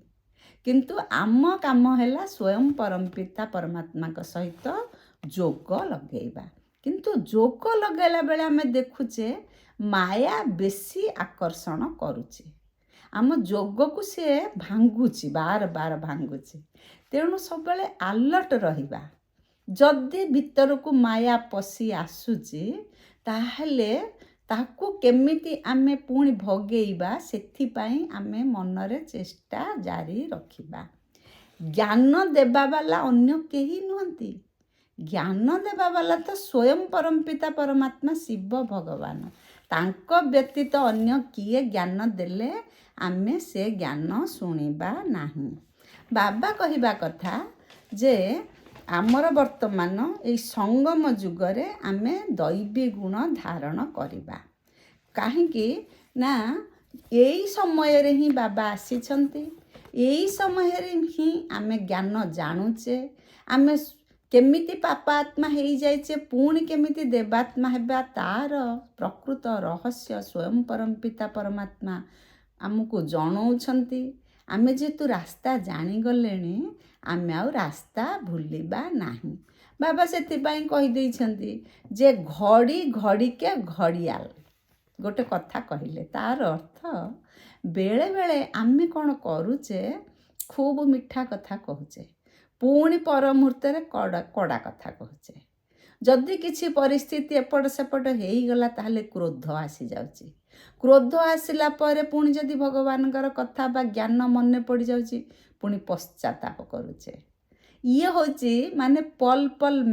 କିନ୍ତୁ ଆମ କାମ ହେଲା ସ୍ୱୟଂ ପରମପିତା ପରମାତ୍ମାଙ୍କ ସହିତ ଯୋଗ ଲଗେଇବା। କିନ୍ତୁ ଯୋଗ ଲଗାଇଲା ବେଳେ ଆମେ ଦେଖୁଛେ ମାୟା ବେଶୀ ଆକର୍ଷଣ କରୁଛି, ଆମ ଯୋଗକୁ ସେ ଭାଙ୍ଗୁଛି, ବାର ବାର ଭାଙ୍ଗୁଛି। ତେଣୁ ସବୁବେଳେ ଆଲର୍ଟ ରହିବା। ଯଦି ଭିତରକୁ ମାୟା ପଶି ଆସୁଛି, ତାହେଲେ ତାକୁ କେମିତି ଆମେ ପୁଣି ଭଗେଇବା, ସେଥିପାଇଁ ଆମେ ମନରେ ଚେଷ୍ଟା ଜାରି ରଖିବା। ଜ୍ଞାନ ଦେବା ବାଲା ଅନ୍ୟ କେହି ନୁହନ୍ତି, ଜ୍ଞାନ ଦେବା ବାଲା ତ ସ୍ୱୟଂ ପରମପିତା ପରମାତ୍ମା ଶିବ ଭଗବାନ। ତାଙ୍କ ବ୍ୟତୀତ ଅନ୍ୟ କିଏ ଜ୍ଞାନ ଦେଲେ ଆମେ ସେ ଜ୍ଞାନ ଶୁଣିବା ନାହିଁ। ବାବା କହିବା କଥା ଯେ ଆମର ବର୍ତ୍ତମାନ ଏଇ ସଙ୍ଗମ ଯୁଗରେ ଆମେ ଦୈବୀ ଗୁଣ ଧାରଣ କରିବା। କାହିଁକି ନା ଏଇ ସମୟରେ ହିଁ ବାବା ଆସିଛନ୍ତି, ଏଇ ସମୟରେ ହିଁ ଆମେ ଜ୍ଞାନ ଜାଣୁଛେ ଆମେ କେମିତି ପାପାତ୍ମା ହେଇଯାଇଛେ ପୁଣି କେମିତି ଦେବାତ୍ମା ହେବା ତାର ପ୍ରକୃତ ରହସ୍ୟ ସ୍ୱୟଂ ପରମପିତା ପରମାତ୍ମା ଆମକୁ ଜଣାଉଛନ୍ତି। ଆମେ ଯେହେତୁ ରାସ୍ତା ଜାଣିଗଲେଣି ଆମେ ଆଉ ରାସ୍ତା ଭୁଲିବା ନାହିଁ। ବାବା ସେଥିପାଇଁ କହିଦେଇଛନ୍ତି ଯେ ଘଡ଼ି ଘଡ଼ିକେ ଘଡ଼ିଆଲ ଗୋଟେ କଥା କହିଲେ। ତାର ଅର୍ଥ ବେଳେବେଳେ ଆମେ କ'ଣ କରୁଛେ ଖୁବ୍ ମିଠା କଥା କହୁଛେ ପୁଣି ପର ମୁହୂର୍ତ୍ତରେ କଡ଼ା କଥା କହୁଛେ। ଯଦି କିଛି ପରିସ୍ଥିତି ଏପଟ ସେପଟ ହେଇଗଲା ତାହେଲେ କ୍ରୋଧ ଆସିଯାଉଛି। କ୍ରୋଧ ଆସିଲା ପରେ ପୁଣି ଯଦି ଭଗବାନଙ୍କର କଥା ବା ଜ୍ଞାନ ମନେ ପଡ଼ିଯାଉଛି ପୁଣି ପଶ୍ଚାତାପ କରୁଛେ। ଇଏ ହେଉଛି ମାନେ ପଲ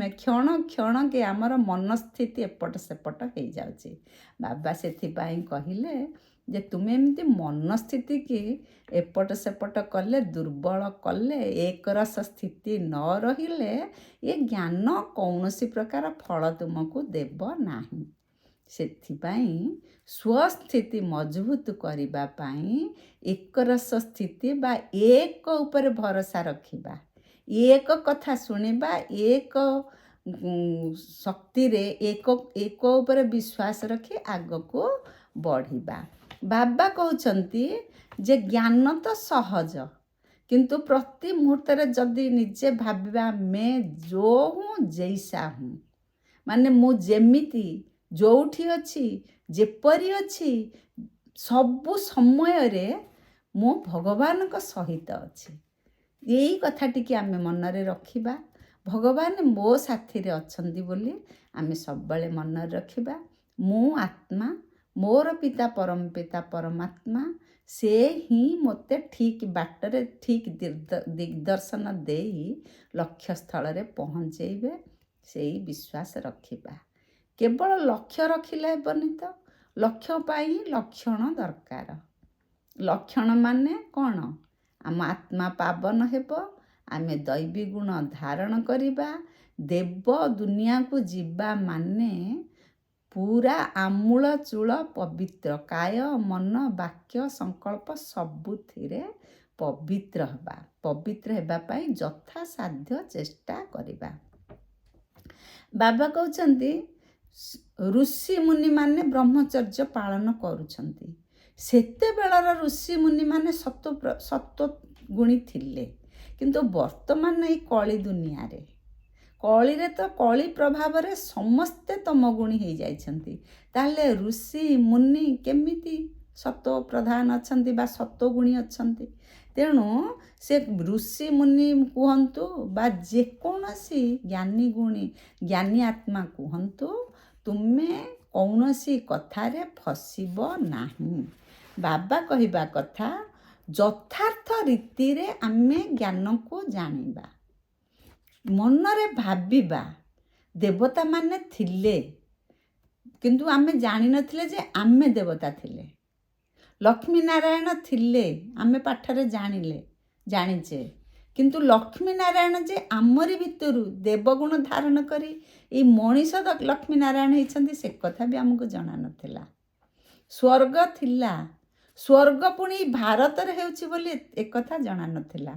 ମେ କ୍ଷଣ କ୍ଷଣକେ ଆମର ମନସ୍ଥିତି ଏପଟ ସେପଟ ହେଇଯାଉଛି। ବାବା ସେଥିପାଇଁ କହିଲେ ଯେ ତୁମେ ଏମିତି ମନସ୍ଥିତିକି ଏପଟ ସେପଟ କଲେ ଦୁର୍ବଳ କଲେ ଏକରସ ସ୍ଥିତି ନ ରହିଲେ ଏ ଜ୍ଞାନ କୌଣସି ପ୍ରକାର ଫଳ ତୁମକୁ ଦେବ ନାହିଁ। ସେଥିପାଇଁ ସ୍ୱସ୍ଥିତି ମଜବୁତ କରିବା ପାଇଁ ଏକରସ ସ୍ଥିତି ବା ଏକ ଉପରେ ଭରସା ରଖିବା, ଏକ କଥା ଶୁଣିବା, ଏକ ଶକ୍ତିରେ ଏକ ଉପରେ ବିଶ୍ୱାସ ରଖି ଆଗକୁ ବଢ଼ିବା। ବାବା କହୁଛନ୍ତି ଯେ ଜ୍ଞାନ ତ ସହଜ କିନ୍ତୁ ପ୍ରତି ମୁହୂର୍ତ୍ତରେ ଯଦି ନିଜେ ଭାବିବା ମେ ଜୋ ହୁଁ ଜୈସା ହୁଁ ମାନେ ମୁଁ ଯେମିତି ଯେଉଁଠି ଅଛି ଯେପରି ଅଛି ସବୁ ସମୟରେ ମୁଁ ଭଗବାନଙ୍କ ସହିତ ଅଛି। ଏଇ କଥାଟିକି ଆମେ ମନରେ ରଖିବା। ଭଗବାନ ମୋ ସାଥିରେ ଅଛନ୍ତି ବୋଲି ଆମେ ସବୁବେଳେ ମନରେ ରଖିବା। ମୁଁ ଆତ୍ମା, ମୋର ପିତା ପରମପିତା ପରମାତ୍ମା ସେ ହିଁ ମୋତେ ଠିକ୍ ବାଟରେ ଠିକ୍ ଦିଗ୍ଦର୍ଶନ ଦେଇ ଲକ୍ଷ୍ୟସ୍ଥଳରେ ପହଞ୍ଚେଇବେ। ସେଇ ବିଶ୍ୱାସ ରଖିବା। କେବଳ ଲକ୍ଷ୍ୟ ରଖିଲେ ହେବନି ତ, ଲକ୍ଷ୍ୟ ପାଇଁ ଲକ୍ଷଣ ଦରକାର। ଲକ୍ଷଣ ମାନେ କ'ଣ? ଆମ ଆତ୍ମା ପାବନ ହେବ, ଆମେ ଦୈବୀ ଗୁଣ ଧାରଣ କରିବା। ଦେବ ଦୁନିଆକୁ ଯିବା ମାନେ ପୁରା ଆମୂଳ ଚୂଳ ପବିତ୍ର, କାୟ ମନ ବାକ୍ୟ ସଂକଳ୍ପ ସବୁଥିରେ ପବିତ୍ର ହେବା। ପବିତ୍ର ହେବା ପାଇଁ ଯଥାସାଧ୍ୟ ଚେଷ୍ଟା କରିବା। ବାବା କହୁଛନ୍ତି ଋଷିମୁନିମାନେ ବ୍ରହ୍ମଚର୍ଯ୍ୟ ପାଳନ କରୁଛନ୍ତି। ସେତେବେଳର ଋଷିମୁନିମାନେ ସତ୍ୱଗୁଣୀ ଥିଲେ, କିନ୍ତୁ ବର୍ତ୍ତମାନ ଏଇ କଳି ଦୁନିଆରେ କଳିରେ ତ କଳି ପ୍ରଭାବରେ ସମସ୍ତେ ତମଗୁଣୀ ହେଇଯାଇଛନ୍ତି। ତାହେଲେ ଋଷି ମୁନି କେମିତି ସତ୍ୱ ପ୍ରଧାନ ଅଛନ୍ତି ବା ସତ୍ୱଗୁଣୀ ଅଛନ୍ତି? ତେଣୁ ସେ ଋଷି ମୁନି କୁହନ୍ତୁ ବା ଯେକୌଣସି ଜ୍ଞାନୀ ଗୁଣୀ ଜ୍ଞାନୀ ଆତ୍ମା କୁହନ୍ତୁ, ତୁମେ କୌଣସି କଥାରେ ଫସିବ ନାହିଁ। ବାବା କହିବା କଥା ଯଥାର୍ଥ ରୀତିରେ ଆମେ ଜ୍ଞାନକୁ ଜାଣିବା, ମନରେ ଭାବିବା ଦେବତାମାନେ ଥିଲେ କିନ୍ତୁ ଆମେ ଜାଣିନଥିଲେ ଯେ ଆମେ ଦେବତା ଥିଲେ। ଲକ୍ଷ୍ମୀ ନାରାୟଣ ଥିଲେ, ଆମେ ପାଠରେ ଜାଣିଛେ, କିନ୍ତୁ ଲକ୍ଷ୍ମୀ ନାରାୟଣ ଯେ ଆମରି ଭିତରୁ ଦେବଗୁଣ ଧାରଣ କରି ଏଇ ମଣିଷ ଲକ୍ଷ୍ମୀ ନାରାୟଣ ହେଇଛନ୍ତି ସେ କଥା ବି ଆମକୁ ଜଣା ନଥିଲା। ସ୍ୱର୍ଗ ଥିଲା, ସ୍ୱର୍ଗ ପୁଣି ଭାରତରେ ହେଉଛି ବୋଲି ଏକଥା ଜଣା ନଥିଲା।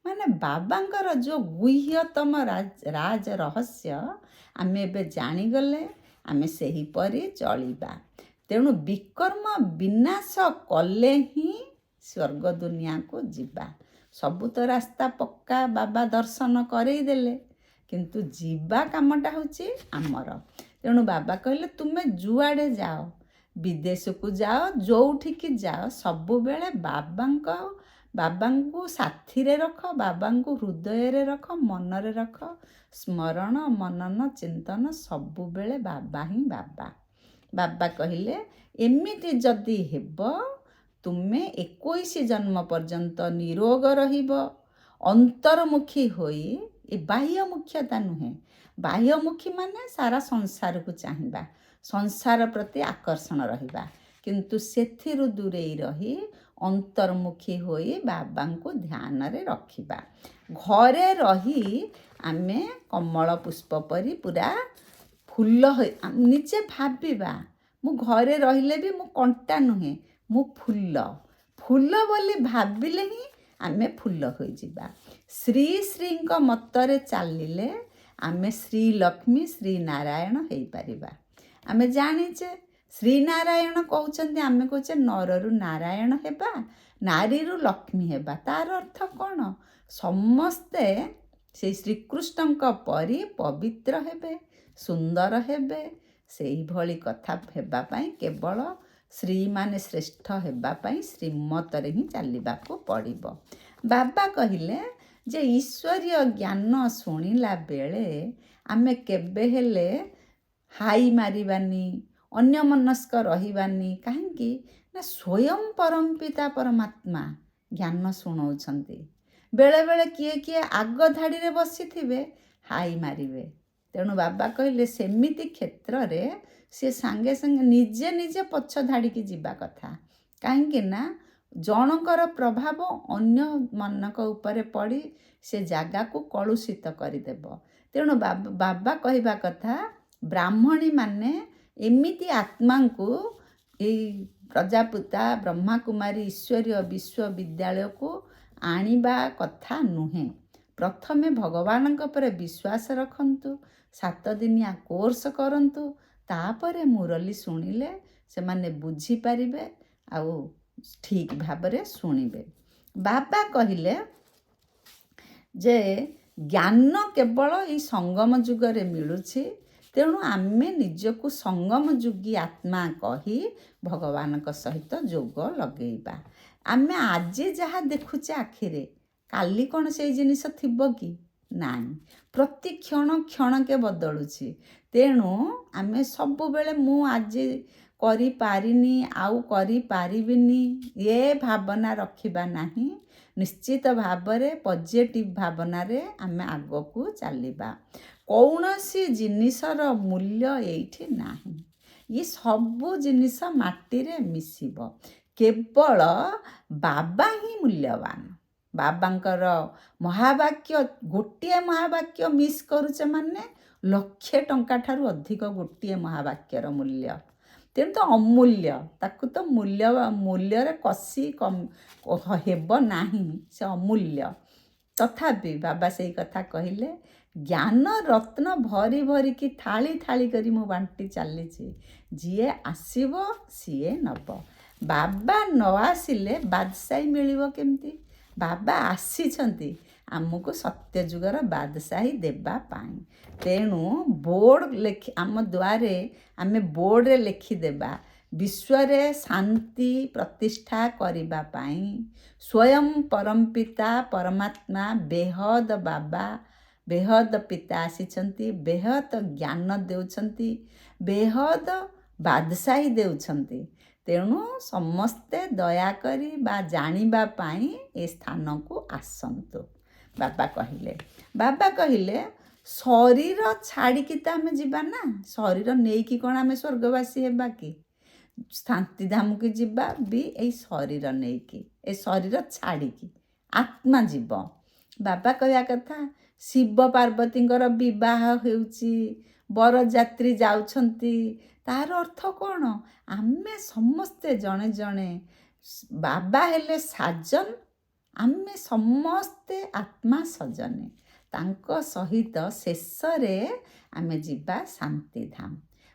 ମାନେ ବାବାଙ୍କର ଯେଉଁ ଗୁହ୍ୟତମ ରାଜ ରହସ୍ୟ ଆମେ ଏବେ ଜାଣିଗଲେ, ଆମେ ସେହିପରି ଚଳିବା। ତେଣୁ ବିକର୍ମ ବିନାଶ କଲେ ହିଁ ସ୍ୱର୍ଗ ଦୁନିଆକୁ ଯିବା। ସବୁ ତ ରାସ୍ତା ପକ୍କା ବାବା ଦର୍ଶନ କରେଇଦେଲେ, କିନ୍ତୁ ଯିବା କାମଟା ହେଉଛି ଆମର। ତେଣୁ ବାବା କହିଲେ ତୁମେ ଯୁଆଡ଼େ ଯାଅ, ବିଦେଶକୁ ଯାଅ, ଯେଉଁଠିକି ଯାଅ, ସବୁବେଳେ ବାବାଙ୍କୁ ସାଥିରେ ରଖ, ବାବାଙ୍କୁ ହୃଦୟରେ ରଖ, ମନରେ ରଖ। ସ୍ମରଣ ମନନ ଚିନ୍ତନ ସବୁବେଳେ ବାବା ହିଁ ବାବା। ବାବା କହିଲେ ଏମିତି ଯଦି ହେବ ତୁମେ 21 ଜନ୍ମ ପର୍ଯ୍ୟନ୍ତ ନିରୋଗ ରହିବ, ଅନ୍ତର୍ମୁଖୀ ହୋଇ, ଏ ବାହ୍ୟମୁଖ୍ୟତା ନୁହେଁ। ବାହ୍ୟମୁଖୀ ମାନେ ସାରା ସଂସାରକୁ ଚାହିଁବା, ସଂସାର ପ୍ରତି ଆକର୍ଷଣ ରହିବା, କିନ୍ତୁ ସେଥିରୁ ଦୂରେଇ ରହି ଅନ୍ତର୍ମୁଖୀ ହୋଇ ବାବାଙ୍କୁ ଧ୍ୟାନରେ ରଖିବା। ଘରେ ରହି ଆମେ କମଳ ପୁଷ୍ପ ପରି ପୁରା ଫୁଲ ନିଜେ ଭାବିବା, ମୁଁ ଘରେ ରହିଲେ ବି ମୁଁ କଣ୍ଟା ନୁହେଁ, ମୁଁ ଫୁଲ ବୋଲି ଭାବିଲେ ହିଁ ଆମେ ଫୁଲ ହୋଇଯିବା। ଶ୍ରୀ ଶ୍ରୀଙ୍କ ମତରେ ଚାଲିଲେ ଆମେ ଶ୍ରୀଲକ୍ଷ୍ମୀ ଶ୍ରୀନାରାୟଣ ହେଇପାରିବା। ଆମେ ଜାଣିଛେ ଶ୍ରୀନାରାୟଣ କହୁଛନ୍ତି, ଆମେ କହୁଛେ ନରରୁ ନାରାୟଣ ହେବା, ନାରୀରୁ ଲକ୍ଷ୍ମୀ ହେବା। ତାର ଅର୍ଥ କ'ଣ? ସମସ୍ତେ ସେଇ ଶ୍ରୀକୃଷ୍ଣଙ୍କ ପରି ପବିତ୍ର ହେବେ, ସୁନ୍ଦର ହେବେ। ସେଇଭଳି କଥା ହେବା ପାଇଁ କେବଳ ଶ୍ରୀମାନେ ଶ୍ରେଷ୍ଠ ହେବା ପାଇଁ ଶ୍ରୀମତରେ ହିଁ ଚାଲିବାକୁ ପଡ଼ିବ। ବାବା କହିଲେ ଯେ ଈଶ୍ୱରୀୟ ଜ୍ଞାନ ଶୁଣିଲା ବେଳେ ଆମେ କେବେ ହେଲେ ହାଇ ମାରିବାନି, ଅନ୍ୟମନସ୍କ ରହିବାନି। କାହିଁକି ନା ସ୍ୱୟଂ ପରମପିତା ପରମାତ୍ମା ଜ୍ଞାନ ଶୁଣଉଛନ୍ତି। ବେଳେବେଳେ କିଏ ଆଗ ଧାଡ଼ିରେ ବସିଥିବେ, ହାଇ ମାରିବେ। ତେଣୁ ବାବା କହିଲେ ସେମିତି କ୍ଷେତ୍ରରେ ସେ ସାଙ୍ଗେ ସାଙ୍ଗେ ନିଜେ ପଛ ଧାଡ଼ିକି ଯିବା କଥା। କାହିଁକି ନା ଜଣଙ୍କର ପ୍ରଭାବ ଅନ୍ୟମାନଙ୍କ ଉପରେ ପଡ଼ି ସେ ଜାଗାକୁ କଳୁଷିତ କରିଦେବ। ତେଣୁ ବାବା କହିବା କଥା, ବ୍ରାହ୍ମଣୀମାନେ ଏମିତି ଆତ୍ମାଙ୍କୁ ଏଇ ପ୍ରଜାପିତା ବ୍ରହ୍ମାକୁମାରୀ ଈଶ୍ୱରୀୟ ବିଶ୍ୱବିଦ୍ୟାଳୟକୁ ଆଣିବା କଥା ନୁହେଁ। ପ୍ରଥମେ ଭଗବାନଙ୍କ ଉପରେ ବିଶ୍ୱାସ ରଖନ୍ତୁ, 7 ଦିନିଆ କୋର୍ସ କରନ୍ତୁ, ତାପରେ ମୁରଲି ଶୁଣିଲେ ସେମାନେ ବୁଝିପାରିବେ ଆଉ ଠିକ୍ ଭାବରେ ଶୁଣିବେ। ବାବା କହିଲେ ଯେ ଜ୍ଞାନ କେବଳ ଏଇ ସଙ୍ଗମ ଯୁଗରେ ମିଳୁଛି। ତେଣୁ ଆମେ ନିଜକୁ ସଙ୍ଗମ ଯୁଗୀ ଆତ୍ମା କହି ଭଗବାନଙ୍କ ସହିତ ଯୋଗ ଲଗେଇବା। ଆମେ ଆଜି ଯାହା ଦେଖୁଛେ ଆଖିରେ, କାଲି କ'ଣ ସେଇ ଜିନିଷ ଥିବ କି? ନାହିଁ। ପ୍ରତି କ୍ଷଣକେ ବଦଳୁଛି। ତେଣୁ ଆମେ ସବୁବେଳେ ମୁଁ ଆଜି କରିପାରିନି, ଆଉ କରିପାରିବିନି, ଏ ଭାବନା ରଖିବା ନାହିଁ। ନିଶ୍ଚିତ ଭାବରେ ପଜିଟିଭ୍ ଭାବନାରେ ଆମେ ଆଗକୁ ଚାଲିବା। କୌଣସି ଜିନିଷର ମୂଲ୍ୟ ଏଇଠି ନାହିଁ। ଇଏ ସବୁ ଜିନିଷ ମାଟିରେ ମିଶିବ। କେବଳ ବାବା ହିଁ ମୂଲ୍ୟବାନ। ବାବାଙ୍କର ମହାବାକ୍ୟ, ଗୋଟିଏ ମହାବାକ୍ୟ ମିସ୍ କରୁଛେ ମାନେ 1,00,000 ଟଙ୍କା ଠାରୁ ଅଧିକ ଗୋଟିଏ ମହାବାକ୍ୟର ମୂଲ୍ୟ। ତେଣୁ ତ ଅମୂଲ୍ୟ, ତାକୁ ତ ମୂଲ୍ୟରେ କଷି ହେବ ନାହିଁ, ସେ ଅମୂଲ୍ୟ। ତଥାପି ବାବା ସେଇ କଥା କହିଲେ, ଜ୍ଞାନ ରତ୍ନ ଭରି ଭରିକି ଥାଳି ଥାଳି କରି ମୁଁ ବାଣ୍ଟି ଚାଲିଛି। ଯିଏ ଆସିବ ସିଏ ନେବ। ବାବା ନ ଆସିଲେ ବାଦଶାହୀ ମିଳିବ କେମିତି? ବାବା ଆସିଛନ୍ତି ଆମକୁ ସତ୍ୟଯୁଗର ବାଦଶାହୀ ଦେବା ପାଇଁ। ତେଣୁ ଆମ ଦ୍ୱାରେ ଆମେ ବୋର୍ଡ଼ରେ ଲେଖିଦେବା, ବିଶ୍ୱରେ ଶାନ୍ତି ପ୍ରତିଷ୍ଠା କରିବା ପାଇଁ ସ୍ୱୟଂ ପରମପିତା ପରମାତ୍ମା ବେହଦ ବାବା, ବେହଦ ପିତା ଆସିଛନ୍ତି, ବେହଦ ଜ୍ଞାନ ଦେଉଛନ୍ତି, ବେହଦ ବାଦଶାହୀ ଦେଉଛନ୍ତି। ତେଣୁ ସମସ୍ତେ ଦୟାକରି ବା ଜାଣିବା ପାଇଁ ଏ ସ୍ଥାନକୁ ଆସନ୍ତୁ। ବାବା କହିଲେ ଶରୀର ଛାଡ଼ିକି ତ ଆମେ ଯିବା ନା। ଶରୀର ନେଇକି କ'ଣ ଆମେ ସ୍ୱର୍ଗବାସୀ ହେବା କି? ଶାନ୍ତିଧାମକୁ ଯିବା ବି ଏଇ ଶରୀର ନେଇକି, ଏ ଶରୀର ଛାଡ଼ିକି ଆତ୍ମା ଯିବ। ବାବା କହିବା କଥା, ଶିବ ପାର୍ବତୀଙ୍କର ବିବାହ ହେଉଛି, ବରଯାତ୍ରୀ ଯାଉଛନ୍ତି। ତାର ଅର୍ଥ କ'ଣ? ଆମେ ସମସ୍ତେ ଜଣେ ଜଣେ, ବାବା ହେଲେ ସାଜନ, ଆମେ ସମସ୍ତେ ଆତ୍ମା ସଜନେ। ତାଙ୍କ ସହିତ ଶେଷରେ ଆମେ ଯିବା ଶାନ୍ତିଧାମ।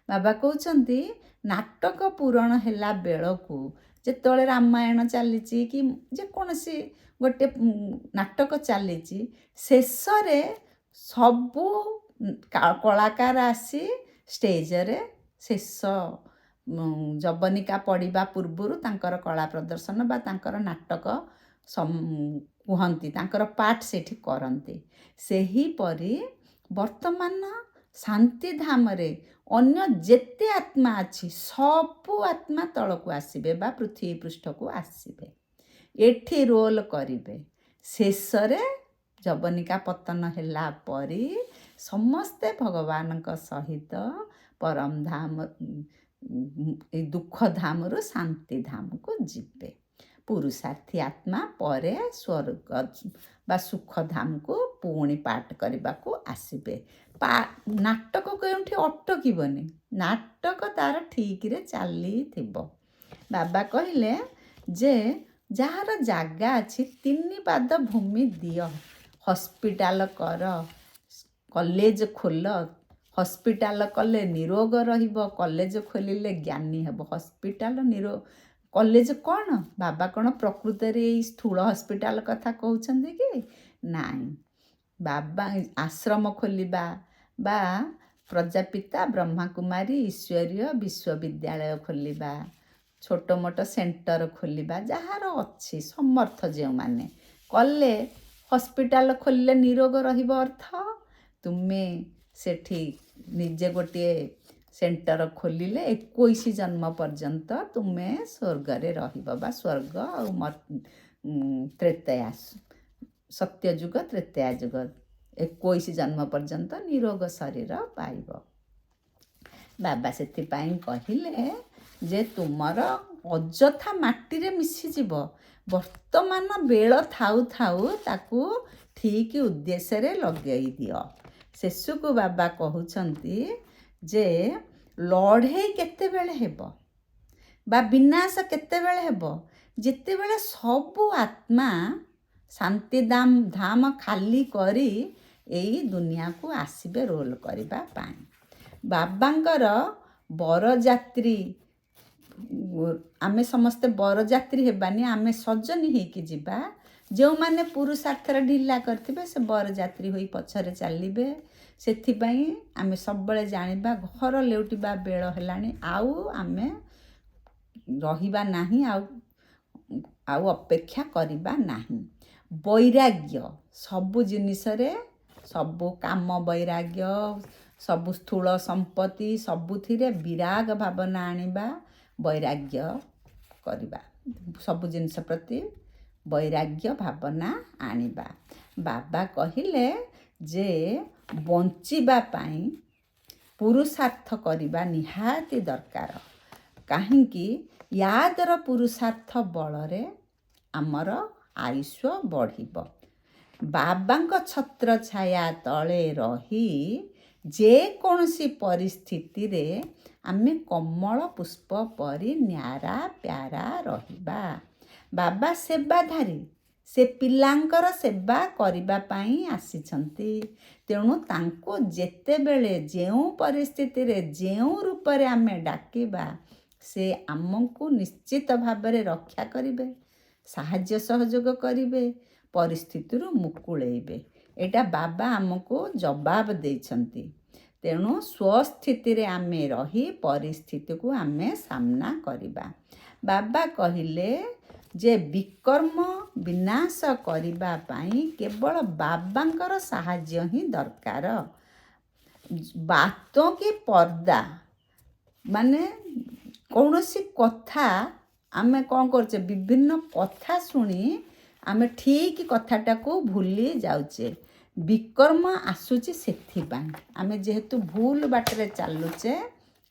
ବାବା କହୁଛନ୍ତି ନାଟକ ପୂରଣ ହେଲା ବେଳକୁ, ଯେତେବେଳେ ରାମାୟଣ ଚାଲିଛି କି ଯେକୌଣସି ଗୋଟେ ନାଟକ ଚାଲିଛି, ଶେଷରେ ସବୁ କଳାକାର ଆସି ଷ୍ଟେଜରେ ଶେଷ ଯବନିକା ପଡ଼ିବା ପୂର୍ବରୁ ତାଙ୍କର କଳା ପ୍ରଦର୍ଶନ ବା ତାଙ୍କର ନାଟକ କୁହନ୍ତି, ତାଙ୍କର ପାଠ ସେଠି କରନ୍ତି। ସେହିପରି ବର୍ତ୍ତମାନ ଶାନ୍ତିଧାମରେ ଅନ୍ୟ ଯେତେ ଆତ୍ମା ଅଛି ସବୁ ଆତ୍ମା ତଳକୁ ଆସିବେ ବା ପୃଥିବୀ ପୃଷ୍ଠକୁ ଆସିବେ, ଏଠି ରୋଲ କରିବେ। ଶେଷରେ ଯବନିକା ପତନ ହେଲା ପରେ ସମସ୍ତେ ଭଗବାନଙ୍କ ସହିତ ପରମଧାମ, ଏ ଦୁଃଖଧାମରୁ ଶାନ୍ତିଧାମକୁ ଯିବେ। ପୁରୁଷାର୍ଥୀ ଆତ୍ମା ପରେ ସ୍ୱର୍ଗ ବା ସୁଖଧାମକୁ ପୁଣି ପାଠ କରିବାକୁ ଆସିବେ। ନାଟକ କେଉଁଠି ଅଟକିବନି, ନାଟକ ତାର ଠିକରେ ଚାଲିଥିବ। ବାବା କହିଲେ ଯେ ଯାହାର ଜାଗା ଅଛି 3 ପାଦ ଭୂମି ଦିଅ, ହସ୍ପିଟାଲ କର, କଲେଜ ଖୋଲ। ହସ୍ପିଟାଲ କଲେ ନିରୋଗ ରହିବ, କଲେଜ ଖୋଲିଲେ ଜ୍ଞାନୀ ହେବ। ହସ୍ପିଟାଲ କଲେଜ କ'ଣ? ବାବା କ'ଣ ପ୍ରକୃତରେ ଏଇ ସ୍ଥୂଳ ହସ୍ପିଟାଲ କଥା କହୁଛନ୍ତି କି? ନାଇଁ, ବାବା ଆଶ୍ରମ ଖୋଲିବା ବା ପ୍ରଜାପିତା ବ୍ରହ୍ମାକୁମାରୀ ଈଶ୍ୱରୀୟ ବିଶ୍ୱବିଦ୍ୟାଳୟ ଖୋଲିବା, ଛୋଟ ମୋଟ ସେଣ୍ଟର ଖୋଲିବା, ଯାହାର ଅଛି ସମର୍ଥ ଯେଉଁମାନେ କଲେ, ହସ୍ପିଟାଲ ଖୋଲିଲେ ନିରୋଗ ରହିବ ଅର୍ଥ। ତୁମେ ସେଠି ନିଜେ ଗୋଟିଏ ସେଣ୍ଟର ଖୋଲିଲେ 21 ଜନ୍ମ ପର୍ଯ୍ୟନ୍ତ ତୁମେ ସ୍ୱର୍ଗରେ ରହିବ, ବା ସ୍ୱର୍ଗ ଆଉ ତ୍ରେତୟା, ସତ୍ୟଯୁଗ ତ୍ରେତୟା ଯୁଗ 21 ଜନ୍ମ ପର୍ଯ୍ୟନ୍ତ ନିରୋଗ ଶରୀର ପାଇବ। ବାବା ସେଥିପାଇଁ କହିଲେ ଯେ ତୁମର ଅଯଥା ମାଟିରେ ମିଶିଯିବ, ବର୍ତ୍ତମାନ ବେଳ ଥାଉ ଥାଉ ତାକୁ ଠିକ୍ ଉଦ୍ଦେଶ୍ୟରେ ଲଗେଇ ଦିଅ। ଶେଷକୁ ବାବା କହୁଛନ୍ତି ଯେ ଲଢ଼େଇ କେତେବେଳେ ହେବ ବା ବିନାଶ କେତେବେଳେ ହେବ? ଯେତେବେଳେ ସବୁ ଆତ୍ମା ଶାନ୍ତି ଧାମ ଖାଲି କରି ଏଇ ଦୁନିଆକୁ ଆସିବେ ରୋଲ୍ କରିବା ପାଇଁ। ବାବାଙ୍କର ବରଯାତ୍ରୀ, ଆମେ ସମସ୍ତେ ବରଯାତ୍ରୀ ହେବାନି, ଆମେ ସଜନୀ ହେଇକି ଯିବା। ଯେଉଁମାନେ ପୁରୁଷାର୍ଥରେ ଢିଲା କରିଥିବେ ସେ ବରଯାତ୍ରୀ ହୋଇ ପଛରେ ଚାଲିବେ। ସେଥିପାଇଁ ଆମେ ସବୁବେଳେ ଜାଣିବା ଘର ଲେଉଟିବା ବେଳ ହେଲାଣି, ଆଉ ଆମେ ରହିବା ନାହିଁ, ଆଉ ଅପେକ୍ଷା କରିବା ନାହିଁ। ବୈରାଗ୍ୟ ସବୁ ଜିନିଷରେ, ସବୁ କାମ ବୈରାଗ୍ୟ, ସବୁ ସ୍ଥୂଳ ସମ୍ପତ୍ତି ସବୁଥିରେ ବିରାଗ ଭାବନା ଆଣିବା, ବୈରାଗ୍ୟ କରିବା, ସବୁ ଜିନିଷ ପ୍ରତି ବୈରାଗ୍ୟ ଭାବନା ଆଣିବା। ବାବା କହିଲେ ଯେ ବଞ୍ଚିବା ପାଇଁ ପୁରୁଷାର୍ଥ କରିବା ନିହାତି ଦରକାର। କାହିଁକି? ୟାଦର ପୁରୁଷାର୍ଥ ବଳରେ ଆମର ଆୟୁଷ ବଢ଼ିବ। ବାବାଙ୍କ ଛତ୍ର ଛାୟା ତଳେ ରହି ଯେକୌଣସି ପରିସ୍ଥିତିରେ ଆମେ କମଳ ପୁଷ୍ପ ପରି ନ୍ୟାରା ପ୍ୟାରା ରହିବା। ବାବା ସେବାଧାରୀ, ସେ ପିଲାଙ୍କର ସେବା କରିବା ପାଇଁ ଆସିଛନ୍ତି। ତେଣୁ ତାଙ୍କୁ ଯେତେବେଳେ ଯେଉଁ ପରିସ୍ଥିତିରେ ଯେଉଁ ରୂପରେ ଆମେ ଡାକିବା, ସେ ଆମକୁ ନିଶ୍ଚିତ ଭାବରେ ରକ୍ଷା କରିବେ, ସାହାଯ୍ୟ ସହଯୋଗ କରିବେ, ପରିସ୍ଥିତିରୁ ମୁକୁଳେଇବେ। ଏଇଟା ବାବା ଆମକୁ ଜବାବ ଦେଇଛନ୍ତି। ତେଣୁ ସ୍ୱସ୍ଥିତିରେ ଆମେ ରହି ପରିସ୍ଥିତିକୁ ଆମେ ସାମ୍ନା କରିବା। ବାବା କହିଲେ ଯେ ବିକର୍ମ ବିନାଶ କରିବା ପାଇଁ କେବଳ ବାବାଙ୍କର ସାହାଯ୍ୟ ହିଁ ଦରକାର। ବାତୋं କି ପର୍ଦା, ମାନେ କୌଣସି କଥା ଆମେ କ'ଣ କରୁଛେ, ବିଭିନ୍ନ କଥା ଶୁଣି ଆମେ ଠିକ୍ କଥାଟାକୁ ଭୁଲି ଯାଉଛେ। ବିକର୍ମ ଆସୁଛି ସେଥିପାଇଁ, ଆମେ ଯେହେତୁ ଭୁଲ ବାଟରେ ଚାଲୁଛେ,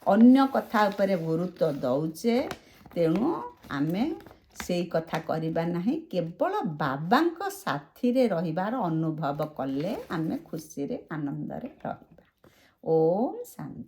ଅନ୍ୟ କଥା ଉପରେ ଗୁରୁତ୍ୱ ଦେଉଛେ, ତେଣୁ ଆମେ ସେଇ କଥା କରିବା ନାହିଁ। କେବଳ ବାବାଙ୍କ ସାଥିରେ ରହିବାର ଅନୁଭବ କଲେ ଆମେ ଖୁସିରେ ଆନନ୍ଦରେ ରହିବା। ଓମ୍ ଶାନ୍ତି।